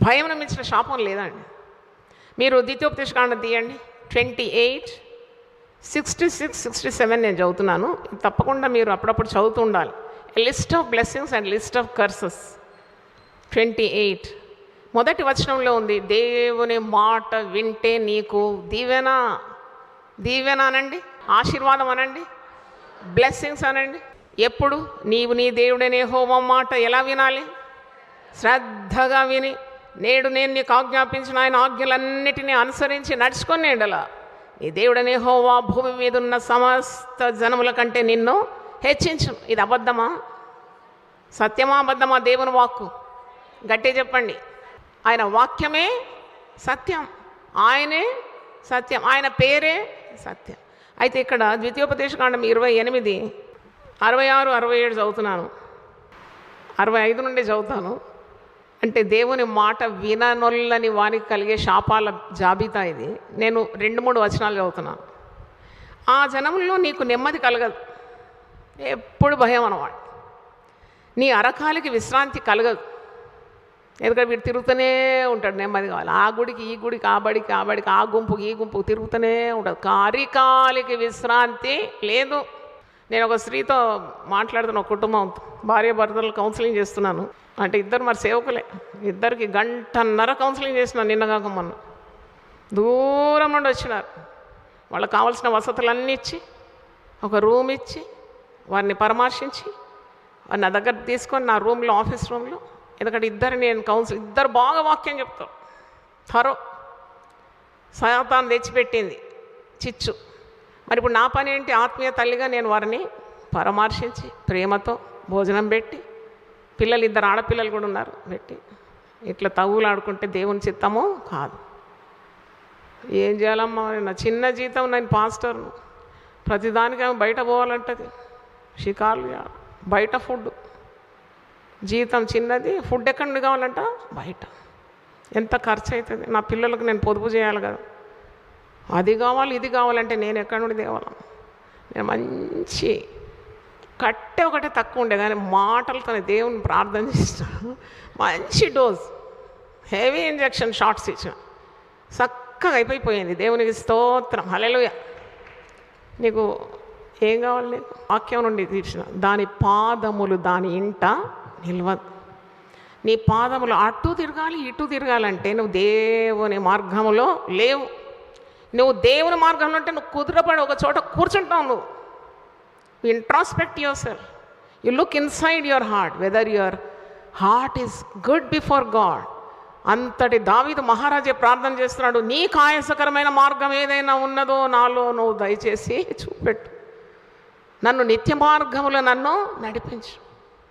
భయం మించిన శాపం లేదండి. మీరు ద్వితీయోపదేశకాండం తీయండి, 28:66-67 నేను చదువుతున్నాను. తప్పకుండా మీరు అప్పుడప్పుడు చదువుతూ ఉండాలి. A list of blessings and list of curses. 28 మొదటి వచనంలో ఉంది, దేవుని మాట వింటే నీకు దీవెన. దీవెన అనండి, ఆశీర్వాదం అనండి, బ్లెస్సింగ్స్ అనండి. ఎప్పుడు? నీవు నీ దేవుడైన యెహోవా మాట ఎలా వినాలి? శ్రద్ధగా విని నేడు నేను నీకు ఆజ్ఞాపించిన ఆయన ఆజ్ఞలన్నిటినీ అనుసరించి నడుచుకొని నేడలా నీ దేవుడైన యెహోవా భూమి మీద ఉన్న సమస్త జనముల కంటే నిన్ను హెచ్చించు. ఇది అబద్ధమా? సత్యమా అబద్ధమా? దేవుని వాక్కు గట్టిగా చెప్పండి. ఆయన వాక్యమే సత్యం, ఆయనే సత్యం, ఆయన పేరే సత్యం. అయితే ఇక్కడ ద్వితీయోపదేశకాండం 28:66-67 చదువుతున్నాను, 65 నుండి చదువుతాను. అంటే దేవుని మాట విననొల్లని వానికి కలిగే శాపాల జాబితా ఇది. నేను 2-3 వచనాలు చదువుతున్నాను. ఆ జనముల్లో నీకు నెమ్మది కలగదు, ఎప్పుడు భయం అన్నమాట. నీ అరకాలికి విశ్రాంతి కలగదు, ఎందుకంటే వీడు తిరుగుతూనే ఉంటాడు. నెమ్మది కావాలి, ఆ గుడికి ఈ గుడికి, ఆ బడికి ఆ బడికి, ఆ గుంపుకి ఈ గుంపుకి తిరుగుతూనే ఉంటాడు. అరికాలికి విశ్రాంతి లేదు. నేను ఒక స్త్రీతో మాట్లాడుతున్న ఒక కుటుంబం, భార్య భర్తలు కౌన్సిలింగ్ చేస్తున్నాను. అంటే ఇద్దరు మరి సేవకులే, ఇద్దరికి 1.5 గంట కౌన్సిలింగ్ చేసినాను నిన్నగాక మొన్న. దూరం నుండి వచ్చినారు. వాళ్ళకి కావాల్సిన వసతులన్నీ ఇచ్చి, ఒక రూమ్ ఇచ్చి, వారిని పరామర్శించి, వారిని నా దగ్గర తీసుకొని నా రూమ్లో, ఆఫీస్ రూమ్లో, ఎందుకంటే ఇద్దరు బాగా వాక్యం చెప్తారు. థరో సాతాను తెచ్చిపెట్టింది చిచ్చు. మరి ఇప్పుడు నా పని ఏంటి? ఆత్మీయ తల్లిగా నేను వారిని పరామర్శించి ప్రేమతో భోజనం పెట్టి, పిల్లలు 2 ఆడపిల్లలు కూడా ఉన్నారు, పెట్టి ఇట్లా తగులాడుకుంటే దేవుని చిత్తము కాదు. ఏం చేయాలమ్మా? నా చిన్న జీతం, నేను పాస్టర్ను, ప్రతిదానికి ఆమె బయట పోవాలంటది, షికార్లు, బయట ఫుడ్, జీతం చిన్నది, ఫుడ్ ఎక్కడి నుండి కావాలంట? బయట. ఎంత ఖర్చు అవుతుంది? నా పిల్లలకు నేను పొదుపు చేయాలి కదా, అది కావాలి ఇది కావాలంటే నేను ఎక్కడి నుండి తేవాలి? నేను మంచి కట్టె ఒకటే తక్కువ ఉండే కానీ మాటలతోనే దేవుని ప్రార్థన చేస్తాను. మంచి డోస్, హెవీ ఇంజెక్షన్ షార్ట్స్ ఇచ్చిన, చక్కగా అయిపోయింది. దేవునికి స్తోత్రం, హల్లెలూయా. నీకు ఏం కావాలి? నీకు వాక్యం నుండి తీర్చిన, దాని పాదములు దాని ఇంట నిల్వదు. నీ పాదములు అటు తిరగాలి ఇటు తిరగాలంటే నువ్వు దేవుని మార్గములో లేవు. నువ్వు దేవుని మార్గంలో అంటే నువ్వు కుదురపడి ఒక చోట కూర్చుంటావు. నువ్వు introspect your self, you look inside your heart weather your heart is good before God. అంతటి దావీదు మహారాజే ప్రార్థన చేస్తున్నాడు, నీకు ఆయాసకరమైన మార్గం ఏదైనా ఉన్నదో నాలో నువ్వు దయచేసి చూపెట్టు, నన్ను నిత్య మార్గములో నన్ను నడిపించు.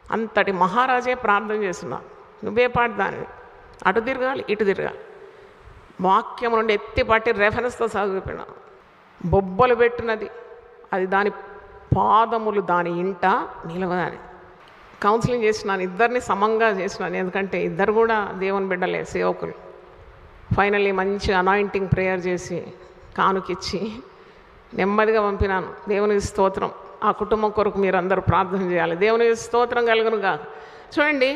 అంతటి మహారాజే ప్రార్థన చేస్తున్నావు. నువ్వే పాటి దాన్ని అటు తిరగాలి ఇటు తిరగాలి. వాక్యం నుండి ఎత్తి పట్టి రెఫరెన్స్తో చదివిపోయినా, బొబ్బలు పెట్టినది అది దాని పాదములు దాని ఇంట నిలవదని. కౌన్సిలింగ్ చేసినాను, ఇద్దరిని సమంగా చేసినాను, ఎందుకంటే ఇద్దరు కూడా దేవుని బిడ్డలే, సేవకులు. ఫైనల్లీ మంచి అనాయింటింగ్ ప్రేయర్ చేసి కానుకిచ్చి నెమ్మదిగా పంపినాను. దేవునికి స్తోత్రం. ఆ కుటుంబం కొరకు మీరు అందరూ ప్రార్థన చేయాలి. దేవునికి స్తోత్రం కలుగునుగా. చూడండి,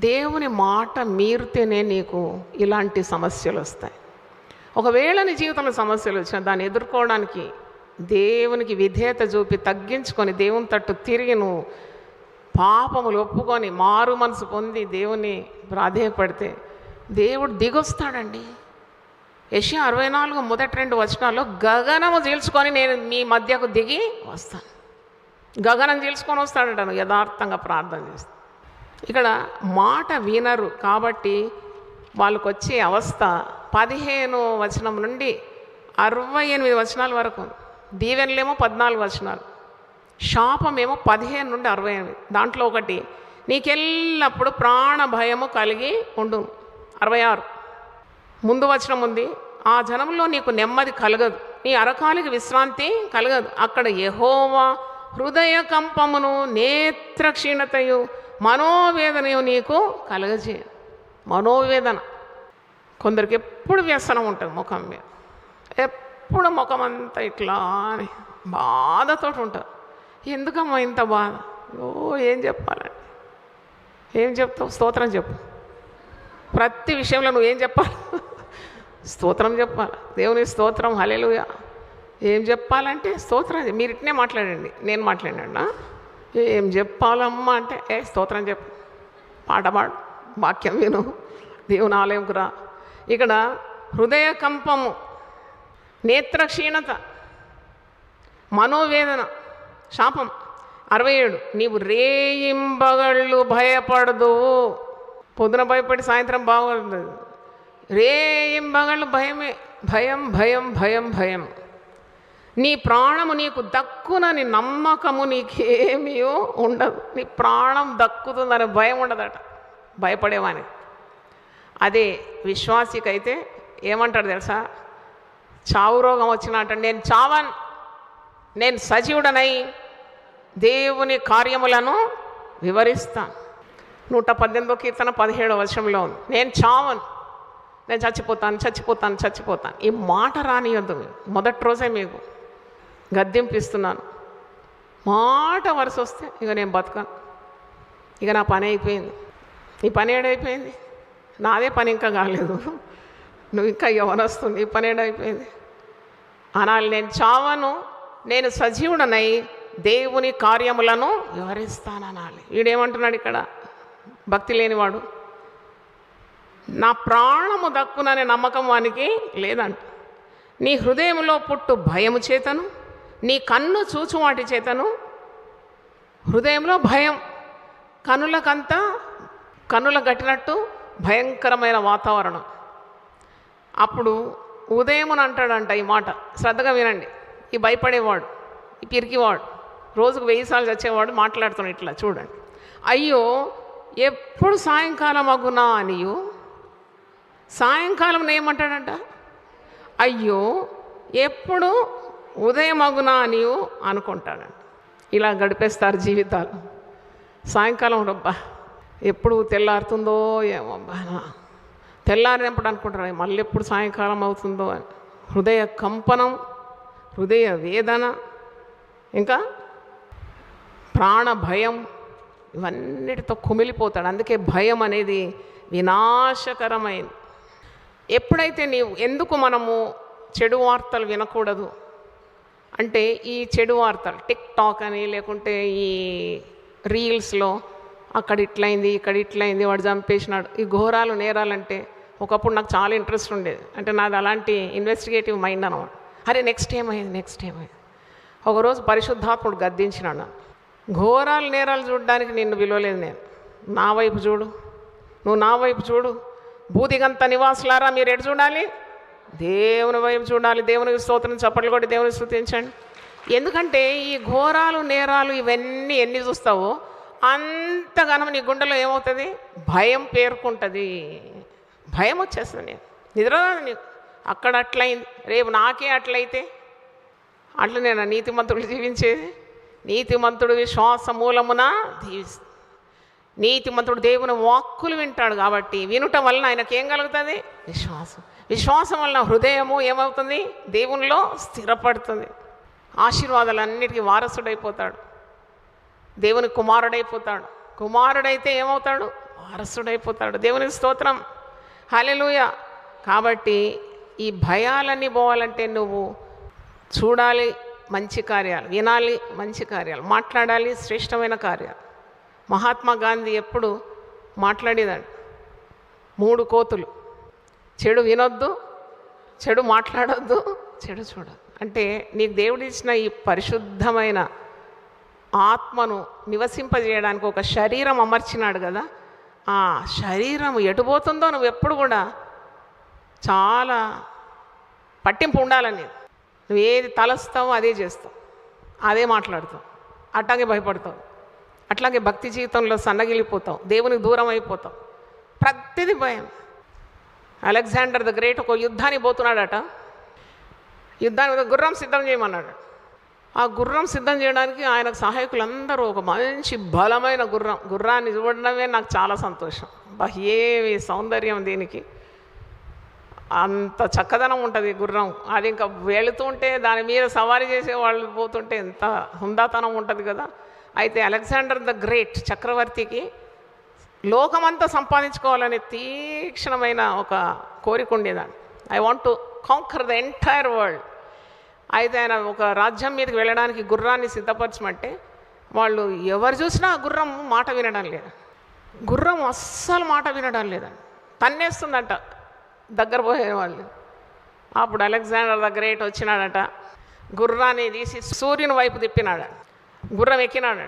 దేవుని మాట మీరితేనే నీకు ఇలాంటి సమస్యలు వస్తాయి. ఒకవేళ నీ జీవితంలో సమస్యలు వచ్చినా దాన్ని ఎదుర్కోవడానికి దేవునికి విధేయత చూపి తగ్గించుకొని దేవుని తట్టు తిరిగి నువ్వు పాపములు ఒప్పుకొని మారు మనసు పొంది దేవుని ప్రాధేయపడితే దేవుడు దిగొస్తాడండి. యెషయా 64 మొదటి 2 వచనాల్లో గగనము చీల్చుకొని నేను మీ మధ్యకు దిగి వస్తాను. గగనం చీల్చుకొని వస్తాడట యథార్థంగా ప్రార్థన చేస్తాను. ఇక్కడ మాట వినరు కాబట్టి వాళ్ళకు వచ్చే అవస్థ 15 వచనం నుండి 68 వచనాల వరకు. దీవెనలేమో 14 వచనాలు, శాపమేమో 15 నుండి 68. దాంట్లో ఒకటి, నీకెల్లప్పుడు ప్రాణ భయము కలిగి ఉండు. 66 ముందు వచనం ఉంది, ఆ జనంలో నీకు నెమ్మది కలగదు, నీ అరకాలికి విశ్రాంతి కలగదు. అక్కడ యెహోవా హృదయ కంపమును నేత్ర క్షీణతయు మనోవేదనయు నీకు కలగజే. మనోవేదన కొందరికి ఎప్పుడు వ్యసనం ఉంటుంది, ముఖం మీద ఎప్పుడు ముఖం అంతా ఇట్లా అని బాధతో ఉంటారు. ఎందుకమ్మా ఇంత బాధ? ఏం చెప్పాలండి? ఏం చెప్తావు? స్తోత్రం చెప్పు. ప్రతి విషయంలో నువ్వేం చెప్పాలి? స్తోత్రం చెప్పాలి. దేవుని స్తోత్రం, హల్లెలూయా. ఏం చెప్పాలంటే స్తోత్రం. మీరు ఇట్నే మాట్లాడండి, నేను మాట్లాడినా ఏం చెప్పాలమ్మా అంటే స్తోత్రం చెప్పు, పాట పాడు, వాక్యం విను, దేవుని ఆలయంకు రా. ఇక్కడ హృదయ కంపము, నేత్ర క్షీణత, మనోవేదన, శాపం. 67 నీవు రేయింబగళ్ళు భయపడదు. పొద్దున భయపడి సాయంత్రం బాగుంటుంది. రేయింబగళ్ళు భయమే, భయం భయం భయం భయం. నీ ప్రాణము నీకు దక్కునని నమ్మకము నీకేమీ ఉండదు. నీ ప్రాణం దక్కుతుందని భయం ఉండదట భయపడేవాని. అదే విశ్వాసికైతే ఏమంటాడు తెలుసా? చావు రోగం వచ్చినట్టు, నేను చావన్, నేను సజీవుడనై దేవుని కార్యములను వివరిస్తాను. 118వ కీర్తన 17వ వచనంలో ఉంది, నేను చావను, నేను చచ్చిపోతాను చచ్చిపోతాను చచ్చిపోతాను. ఈ మాట రానియొద్దు. మొదటి రోజే మీకు గద్దెంపిస్తున్నాను. మాట వరుస వస్తే ఇక నేను బతకను, ఇక నా పని అయిపోయింది. నీ పని ఏడైపోయింది? నాదే పని ఇంకా కాలేదు, నువ్వు ఇంకా యవనొస్తుంది, ఈ పని ఏడైపోయింది అనాలి. నేను చావను, నేను సజీవుడనై దేవుని కార్యములను వివరిస్తాననాలి. వీడేమంటున్నాడు ఇక్కడ? భక్తి లేనివాడు, నా ప్రాణము దక్కుననే నమ్మకం వానికి లేదంట. నీ హృదయంలో పుట్టు భయము చేతను, నీ కన్ను చూచు వాటి చేతను. హృదయంలో భయం, కనులకంతా కనుల గట్టినట్టు భయంకరమైన వాతావరణం. అప్పుడు ఉదయమున అంటాడంట ఈ మాట, శ్రద్ధగా వినండి. ఈ భయపడేవాడు, ఈ పిరికివాడు, రోజుకు 1000 సార్లు చచ్చేవాడు మాట్లాడుతున్నాడు ఇట్లా చూడండి. అయ్యో ఎప్పుడు సాయంకాలం అగునా అనియు, సాయంకాలం ఏమంటాడంట? అయ్యో ఎప్పుడు ఉదయం అగునా అనియు అనుకుంటాడంట. ఇలా గడిపేస్తారు జీవితాలు. సాయంకాలం రబ్బా ఎప్పుడు తెల్లారుతుందో ఏమబ్బా, తెల్లారినప్పుడు అనుకుంటారు మళ్ళీ ఎప్పుడు సాయంకాలం అవుతుందో అని. హృదయ కంపనం, హృదయ వేదన, ఇంకా ప్రాణ భయం, ఇవన్నిటితో కుమిలిపోతాడు. అందుకే భయం అనేది వినాశకరమైంది. ఎప్పుడైతే ఎందుకు మనము చెడు వార్తలు వినకూడదు అంటే, ఈ చెడు వార్తలు టిక్ టాక్ అని, లేకుంటే ఈ రీల్స్లో అక్కడ ఇట్లయింది ఇక్కడ ఇట్లయింది వాడు చంపేసినాడు, ఈ ఘోరాలు నేరాలంటే ఒకప్పుడు నాకు చాలా ఇంట్రెస్ట్ ఉండేది. అంటే నాది అలాంటి ఇన్వెస్టిగేటివ్ మైండ్ అన్నమాట. అరే నెక్స్ట్ ఏమైంది. ఒకరోజు పరిశుద్ధాత్ముడు గద్దించినాడు, ఘోరాలు నేరాలు చూడడానికి నిన్ను విలువలేదు నేను, నా వైపు చూడు, నువ్వు నా వైపు చూడు. భూదిగంత నివాసులారా మీరు ఎటు చూడాలి? దేవుని వైపు చూడాలి. దేవునికి స్తోత్రం, చప్పట్లు కొట్టి దేవుని స్తుతించండి. ఎందుకంటే ఈ ఘోరాలు నేరాలు ఇవన్నీ ఎన్ని చూస్తావో అంతగానం నీ గుండెలో ఏమవుతుంది? భయం పేరుకుంటుంది, భయం వచ్చేస్తుంది. నేను నిద్రరాదు నీకు. అక్కడ అట్లయింది, రేపు నాకే అట్లయితే అట్లా నేను నీతిమంతుడు జీవించేది. నీతిమంతుడు విశ్వాస మూలమున జీవిస్తుంది. నీతిమంతుడు దేవుని వాక్కులు వింటాడు కాబట్టి వినుట వలన ఆయనకి ఏం కలుగుతుంది? విశ్వాసం వలన హృదయము ఏమవుతుంది? దేవునిలో స్థిరపడుతుంది. ఆశీర్వాదాలన్నిటికీ వారసుడైపోతాడు, దేవుని కుమారుడైపోతాడు. కుమారుడైతే ఏమవుతాడు? వారసుడైపోతాడు. దేవునికి స్తోత్రం, హల్లెలూయా. కాబట్టి ఈ భయాలన్నీ పోవాలంటే నువ్వు చూడాలి మంచి కార్యాలు, వినాలి మంచి కార్యాలు, మాట్లాడాలి శ్రేష్టమైన కార్యాలు. మహాత్మా గాంధీ ఎప్పుడు మాట్లాడేదండి, 3 కోతులు, చెడు వినొద్దు, చెడు మాట్లాడొద్దు, చెడు చూడొద్దు. అంటే నీకు దేవుడు ఇచ్చిన ఈ పరిశుద్ధమైన ఆత్మను నివసింపజేయడానికి ఒక శరీరం అమర్చినాడు కదా, ఆ శరీరం ఎటుపోతుందో నువ్వు ఎప్పుడు కూడా చాలా పట్టింపు ఉండాలని. నువ్వు ఏది తలస్తావో అదే చేస్తావు, అదే మాట్లాడతావు, అట్లాగే భయపడతావు, అట్లాగే భక్తి జీవితంలో సన్నగిలిపోతావు, దేవునికి దూరం అయిపోతావు. ప్రతిదీ భయం. అలెగ్జాండర్ ద గ్రేట్ ఒక యుద్ధానికి పోతున్నాడట. యుద్ధానికి గుర్రం సిద్ధం చేయమన్నాడు. ఆ గుర్రం సిద్ధం చేయడానికి ఆయనకు సహాయకులందరూ ఒక మంచి బలమైన గుర్రాన్ని చూడడమే నాకు చాలా సంతోషం. ఏమి సౌందర్యం దీనికి, అంత చక్కదనం ఉంటుంది గుర్రం. అది ఇంకా వెళుతుంటే దాని మీద సవారీ చేసే వాళ్ళు పోతుంటే ఎంత హుందాతనం ఉంటుంది కదా. అయితే అలెగ్జాండర్ ద గ్రేట్ చక్రవర్తికి లోకమంతా సంపాదించుకోవాలనే తీక్షణమైన ఒక కోరిక ఉండేదాన్ని. I want to conquer the entire world. అయితే ఆయన ఒక రాజ్యం మీదకి వెళ్ళడానికి గుర్రాన్ని సిద్ధపరచమంటే వాళ్ళు ఎవరు చూసినా గుర్రం మాట వినడం లేదు. గుర్రం అస్సలు మాట వినడం లేదండి, తన్నేస్తుందంట దగ్గర పోయే వాళ్ళు. అప్పుడు అలెగ్జాండర్ ద గ్రేట్ వచ్చినాడట, గుర్రాన్ని తీసి సూర్యుని వైపు తిప్పినాడు. గుర్రం ఎక్కినాడు.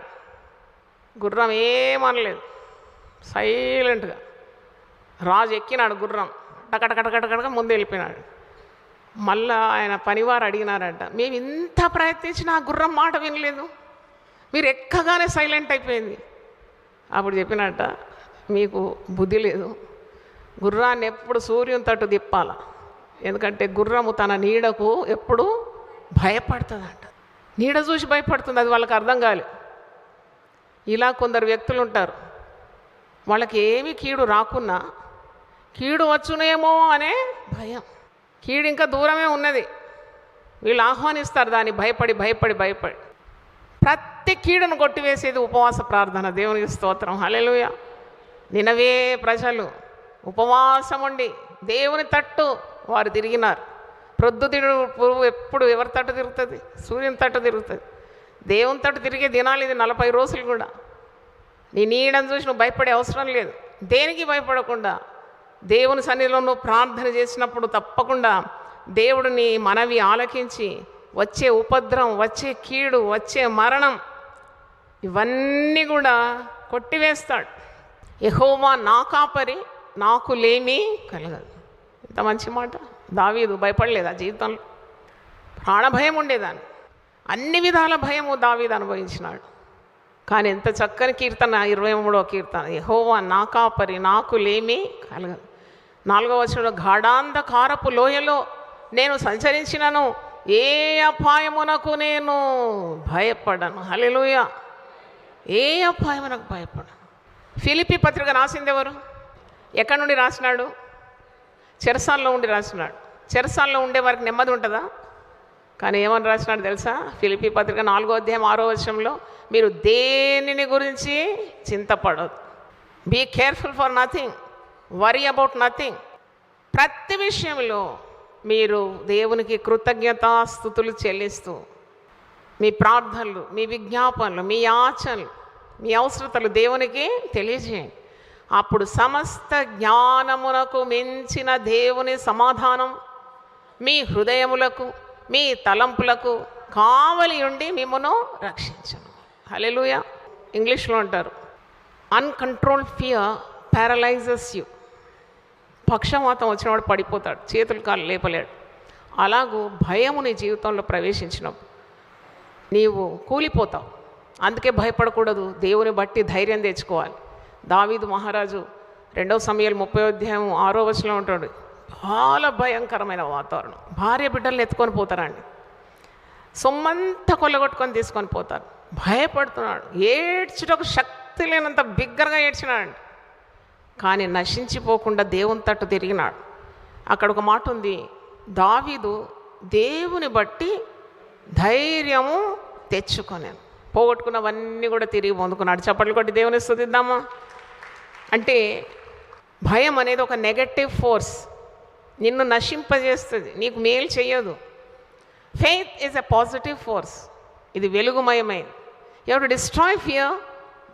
గుర్రం ఏమనలేదు, సైలెంట్గా. రాజు ఎక్కినాడు గుర్రం, టకటకటకటకటగా ముందు వెళ్ళిపోయినాడు. మళ్ళా ఆయన పనివారు అడిగినారంట, మేము ఇంత ప్రయత్నించినా ఆ గుర్రం మాట వినలేదు, మీరు ఎక్కగానే సైలెంట్ అయిపోయింది. అప్పుడు చెప్పినట్ట, మీకు బుద్ధి లేదు, గుర్రాన్ని ఎప్పుడు సూర్యుని తట్టు తిప్పాల, ఎందుకంటే గుర్రము తన నీడకు ఎప్పుడు భయపడుతుందంట. నీడ చూసి భయపడుతుంది, అది వాళ్ళకి అర్థం కాలే. ఇలా కొందరు వ్యక్తులు ఉంటారు, వాళ్ళకి ఏమి కీడు రాకున్నా కీడు వచ్చునేమో అనే భయం. కీడు ఇంకా దూరమే ఉన్నది, వీళ్ళు ఆహ్వానిస్తారు దాన్ని భయపడి భయపడి భయపడి. ప్రతి కీడును కొట్టివేసేది ఉపవాస ప్రార్థన. దేవునికి స్తోత్రం, హల్లెలూయా. నినవే ప్రజలు ఉపవాసం ఉండి దేవుని తట్టు వారు తిరిగినారు. ప్రొద్దుతిడు పురుగు ఎప్పుడు ఎవరి తట్టు తిరుగుతుంది? సూర్యుని తట్టు తిరుగుతుంది. దేవుని తట్టు తిరిగే దినాలు ఇది 40 రోజులు కూడా. నీ నీడని చూసి నువ్వు భయపడే అవసరం లేదు. దేనికి భయపడకుండా దేవుని సన్నిధిలో నువ్వు ప్రార్థన చేసినప్పుడు తప్పకుండా దేవుడు నీ మనవి ఆలకించి వచ్చే ఉపద్రవం, వచ్చే కీడు, వచ్చే మరణం ఇవన్నీ కూడా కొట్టివేస్తాడు. యెహోవా నా కాపరి, నాకు లేమి కలగదు. ఎంత మంచి మాట. దావీదు భయపడలేదు ఆ జీవితంలో, ప్రాణభయం ఉండేదాన్ని. అన్ని విధాల భయము దావీదు అనుభవించినాడు. కానీ ఎంత చక్కని కీర్తన, 23వ కీర్తన, యెహోవా నా కాపరి, నాకు లేమి కలగదు. 4వ వచనంలో, గాఢాంధకారపు లోయలో నేను సంచరించినను ఏ అపాయమునకు నేను భయపడను. హల్లెలూయా. ఏ అపాయమునకు భయపడను. ఫిలిప్పీ పత్రిక రాసింది ఎవరు? ఎక్కడి నుండి రాసినాడు? చెరసాల్లో ఉండి రాసినాడు. చెరసాల్లో ఉండే వారికి నెమ్మది ఉంటుందా? కానీ ఏమని రాసినాడు తెలుసా? ఫిలిప్పీ పత్రిక 4వ అధ్యాయం 6వ వచనంలో, మీరు దేనిని గురించి చింతపడదు. Be careful for nothing, worry about nothing. ప్రతి విషయంలో మీరు దేవునికి కృతజ్ఞతాస్తుతులు చెల్లిస్తూ మీ ప్రార్థనలు, మీ విజ్ఞాపనలు, మీ యాచనలు, మీ అవసరతలు దేవునికి తెలియజేయండి. అప్పుడు సమస్త జ్ఞానమునకు మించిన దేవుని సమాధానం మీ హృదయములకు, మీ తలంపులకు కావలి ఉండి మిమ్మను రక్షించను. హల్లెలూయా. ఇంగ్లీష్లో అంటారు, అన్కంట్రోల్డ్ ఫియర్ ప్యారలైజెస్ యూ. పక్షవాతం వచ్చినవాడు పడిపోతాడు, చేతులు కాళ్ళు లేపలేడు. అలాగూ భయము నీ జీవితంలో ప్రవేశించినప్పుడు నీవు కూలిపోతావు. అందుకే భయపడకూడదు, దేవుని బట్టి ధైర్యం తెచ్చుకోవాలి. దావీదు మహారాజు 2వ సమూయేలు 30వ అధ్యాయం 6వ వచనంలో ఉంటాడు. చాలా భయంకరమైన వాతావరణం. భార్య బిడ్డలను ఎత్తుకొని పోతారండి, సొమ్మంతా కొల్లగొట్టుకొని తీసుకొని పోతారు. భయపడుతున్నాడు, ఏడ్చుటకు శక్తి లేనంత బిగ్గరగా ఏడ్చినాడు. కానీ నశించిపోకుండా దేవుని తట్టు తిరిగినాడు. అక్కడ ఒక మాట ఉంది, దావీదు దేవుని బట్టి ధైర్యము తెచ్చుకొనాను. పోగొట్టుకున్నవన్నీ కూడా తిరిగి పొందుకున్నాడు. చప్పట్లు కొట్టి దేవుని స్తుతిద్దామా? అంటే భయం అనేది ఒక నెగటివ్ ఫోర్స్, నిన్ను నశింపజేస్తుంది, నీకు మేలు చేయదు. Faith is a positive force, ఇది వెలుగుమయమైనది. You have to destroy fear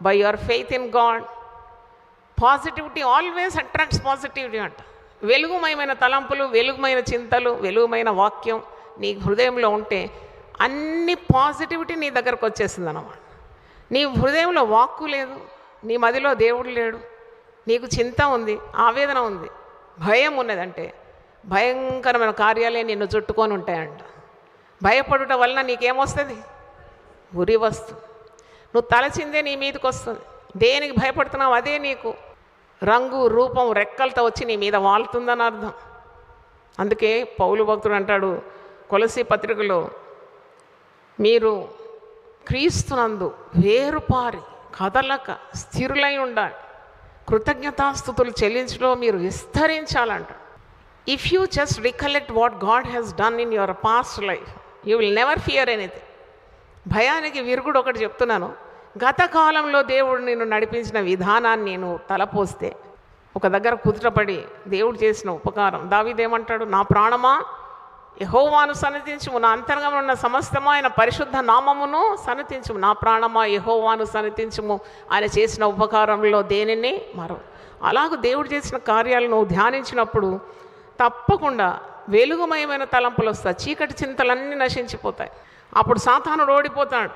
by your faith in God. Positivity always attracts positivity అంట. వెలుగుమయమైన తలంపులు, వెలుగుమైన చింతలు, వెలుగుమైన వాక్యం నీ హృదయంలో ఉంటే అన్ని పాజిటివిటీ నీ దగ్గరకు వచ్చేసింది అన్నమాట. నీ హృదయంలో వాక్కు లేదు, నీ మదిలో దేవుడు లేడు, నీకు చింత ఉంది, ఆవేదన ఉంది, భయం ఉన్నదంటే భయంకరమైన కార్యాలే నిన్ను చుట్టుకొని ఉంటాయంట. భయపడుట వలన నీకేమొస్తుంది? ఉరి వస్తుంది. నువ్వు తలచిందే నీ మీదకి వస్తుంది. దేనికి భయపడుతున్నావు అదే నీకు రంగు రూపం రెక్కలతో వచ్చి నీ మీద వాళ్తుందని అర్థం. అందుకే పౌలు భక్తుడు అంటాడు కొలసీ పత్రికలో, మీరు క్రీస్తునందు వేరుపారి కదలక స్థిరులై ఉండాలి, కృతజ్ఞతాస్తుతులు చెల్లించడం మీరు విస్తరించాలంట. If you just recollect what God has done in your past life, you will never fear anything. భయానికి విరుగుడు ఒకటి చెప్తున్నాను. గత కాలంలో దేవుడు నిన్ను నడిపించిన విధానాన్ని నేను తలపోస్తే ఒక దగ్గర కుదుటపడి దేవుడు చేసిన ఉపకారం, దావీదేమంటాడు, నా ప్రాణమా యెహోవాను సన్నతించుము, నా అంతరంగంలో ఉన్న సమస్తము ఆయన పరిశుద్ధ నామమును సన్నతించుము. నా ప్రాణమా యెహోవాను సన్నతించుము, ఆయన చేసిన ఉపకారంలో దేనిని మరో. అలాగ దేవుడు చేసిన కార్యాలను ధ్యానించినప్పుడు తప్పకుండా వెలుగుమయమైన తలంపులు వస్తాయి, చీకటి చింతలన్నీ నశించిపోతాయి. అప్పుడు సాతానుడు ఓడిపోతాడు.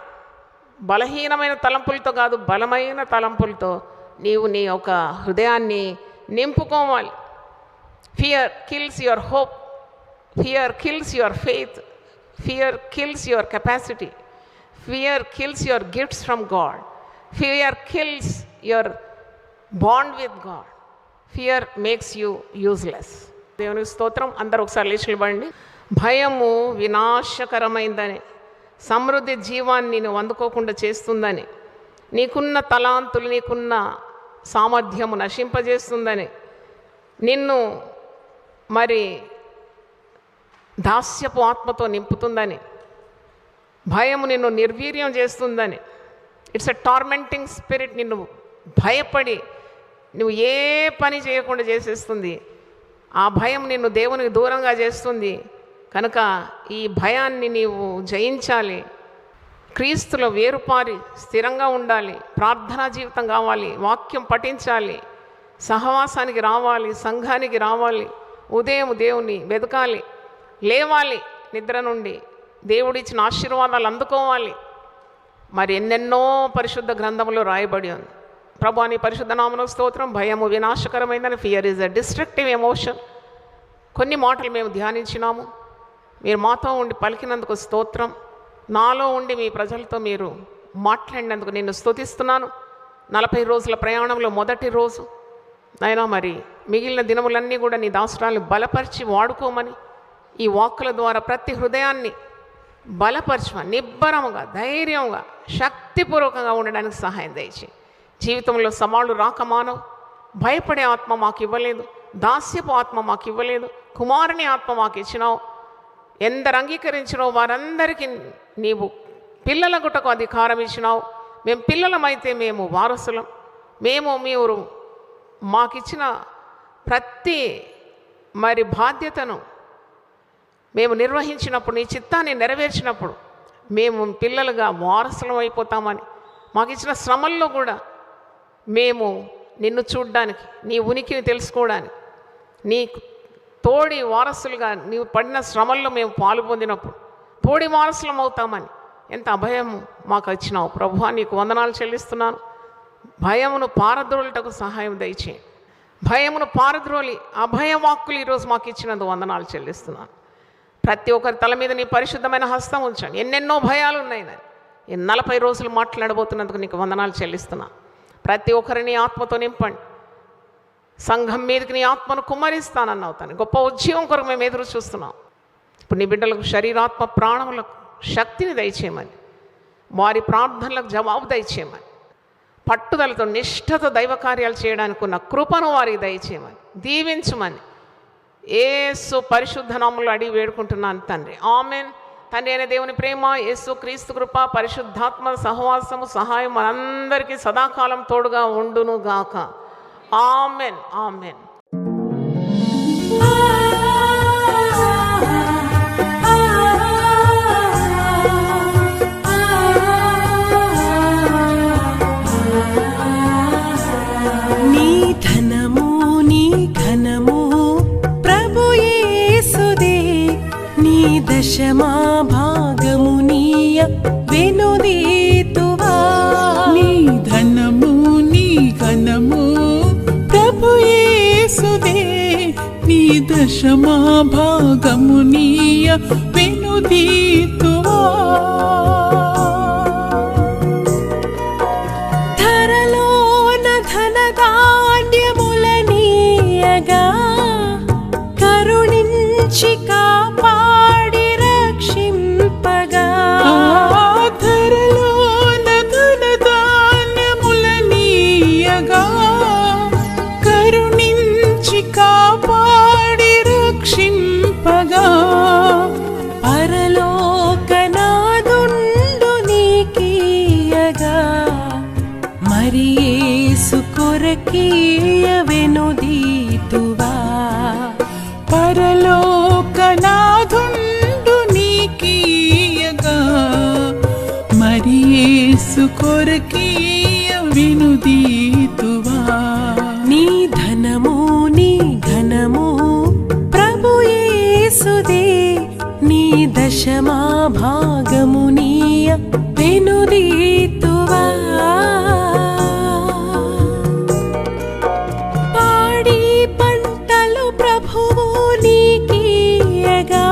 బలహీనమైన తలంపులతో కాదు, బలమైన తలంపులతో నీవు నీ యొక్క హృదయాన్ని నింపుకోవాలి. Fear kills your hope, fear kills your faith, fear kills your capacity, fear kills your gifts from God, fear kills your bond with God, fear makes you useless. దేవునికి స్తోత్రం. అందరూ ఒకసారి లేచి నిలబడండి. భయము వినాశకరమైందని, సమృద్ధి జీవాన్ని నువ్వు అందుకోకుండా చేస్తుందని, నీకున్న తలాంతులు నీకున్న సామర్థ్యము నశింపజేస్తుందని, నిన్ను మరి దాస్యపు ఆత్మతో నింపుతుందని, భయము నిన్ను నిర్వీర్యం చేస్తుందని, ఇట్స్ ఎ టార్మెంటింగ్ స్పిరిట్. నిన్ను భయపడి నువ్వు ఏ పని చేయకుండా చేసేస్తుంది. ఆ భయం నిన్ను దేవునికి దూరంగా చేస్తుంది. కనుక ఈ భయాన్ని నీవు జయించాలి. క్రీస్తులో వేరుపారి స్థిరంగా ఉండాలి. ప్రార్థనా జీవితం కావాలి, వాక్యం పఠించాలి, సహవాసానికి రావాలి, సంఘానికి రావాలి, ఉదయం దేవుని వెతకాలి, లేవాలి నిద్ర నుండి, దేవుడిచ్చిన ఆశీర్వాదాలు అందుకోవాలి. మరి ఎన్నెన్నో పరిశుద్ధ గ్రంథంలో రాయబడి ఉంది. ప్రభు నీ పరిశుద్ధ నామమునకు స్తోత్రం. భయము వినాశకరమైందని, fear is a destructive emotion. కొన్ని మాటలు మేము ధ్యానించినాము, మీరు మాతో ఉండి పలికినందుకు స్తోత్రం. నాలో ఉండి మీ ప్రజలతో మీరు మాట్లాడినందుకు నిన్ను స్తుతిస్తున్నాను. 40 రోజుల ప్రయాణంలో మొదటి రోజు నాయనా, మరి మిగిలిన దినములన్నీ కూడా నీ దాసురాలను బలపరిచి వాడుకోమని, ఈ వాక్కుల ద్వారా ప్రతి హృదయాన్ని బలపరచమని, నిబ్బరముగా ధైర్యంగా శక్తిపూర్వకంగా ఉండడానికి సహాయం దయచి. జీవితంలో సవాళ్ళు రాకమానవు. భయపడే ఆత్మ మాకు ఇవ్వలేదు, దాస్యపు ఆత్మ మాకు ఇవ్వలేదు, కుమారుని ఆత్మ మాకు ఇచ్చినావు. ఎందరు అంగీకరించినావు వారందరికీ నీవు పిల్లల గుట్టకు అధికారం ఇచ్చినావు. మేము పిల్లలమైతే మేము వారసులం. మీరు మాకిచ్చిన ప్రతి మరి బాధ్యతను మేము నిర్వహించినప్పుడు, నీ చిత్తాన్ని నెరవేర్చినప్పుడు మేము పిల్లలుగా వారసులం అయిపోతామని, మాకు ఇచ్చిన శ్రమల్లో కూడా మేము నిన్ను చూడడానికి, నీ ఉనికిని తెలుసుకోవడానికి, నీ తోడి వారసులుగా నీవు పడిన శ్రమల్లో మేము పాలు పొందినప్పుడు తోడి వారసులం అవుతామని ఎంత అభయం మాకు ఇచ్చినావు. ప్రభువా నీకు వందనాలు చెల్లిస్తున్నాను. భయమును పారద్రోలుటకు సహాయం దయచేయండి. భయమును పారద్రోలి అభయవాక్కులు ఈరోజు మాకు ఇచ్చినందుకు వందనాలు చెల్లిస్తున్నాను. ప్రతి ఒక్కరి తల మీద నీ పరిశుద్ధమైన హస్తం ఉంచండి. ఎన్నెన్నో భయాలు ఉన్నాయి. ఈ 40 రోజులు మాట్లాడబోతున్నందుకు నీకు వందనాలు చెల్లిస్తున్నాను. ప్రతి ఒక్కరిని ఆత్మతో నింపండి. సంఘం మీదకి నీ ఆత్మను కుమ్మరిస్తానన్నావు. తను గొప్ప ఉద్యమం కొరకు మేము ఎదురు చూస్తున్నాం. ఇప్పుడు నీ బిడ్డలకు శరీరాత్మ ప్రాణములకు శక్తిని దయచేయమని, వారి ప్రార్థనలకు జవాబు దయచేయమని, పట్టుదలతో నిష్ఠతో దైవ కార్యాలు చేయడానికి ఉన్న కృపను వారికి దయచేయమని, దీవించమని యేసు పరిశుద్ధ నామములో అడిగి వేడుకుంటున్నాను తండ్రి. ఆమెన్. తండ్రి అయిన దేవుని ప్రేమ, యేసు క్రీస్తు కృప, పరిశుద్ధాత్మ సహవాసము, సహాయం మనందరికీ సదాకాలం తోడుగా ఉండును గాక. ఆమెన్. ఆమెన్. నీ ధనము నీ ఘనము దశమా భాగమునీయ వెనుదీతువా. నీ ధనము నీ ఘనము ప్రభు యేసుదే, నీ దశమా భాగమునీయ వెనుదీతువా. ధరలోన ధనధాన్యములనీయగా కరుణించి కాపాడి రక్షింపగా. ధరలోన ధనధాన్యములనీయగా కరుణించి కాపాడి రక్షింపగా. పరలోకనాదుండు నీకీయగా మరి యేసు కొరకీయ వెనుదీతువా. పరలోకనాథుండు నీకీయగా మరి యేసు కొరకీయ వెనుదీతువా. నీ ధనము నీ ఘనము ప్రభు యేసుదే, నీ దశమా భాగమునీయ వెనుదీతువా. పాడి పంటలు ప్రభువు నీకీయగా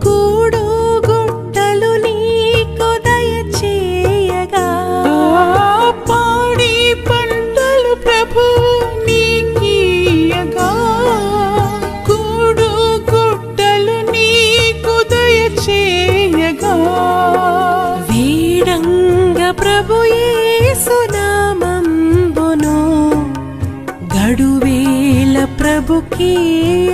కూడు గుట్టలు నీకు దయచేయగా. పాడి పంటలు ప్రభు నీకీయగా కూడు గుట్టలు నీకు దయచేయగా. వీడంగ ప్రభు యేసు నామంబును గడువేల ప్రభుకీయ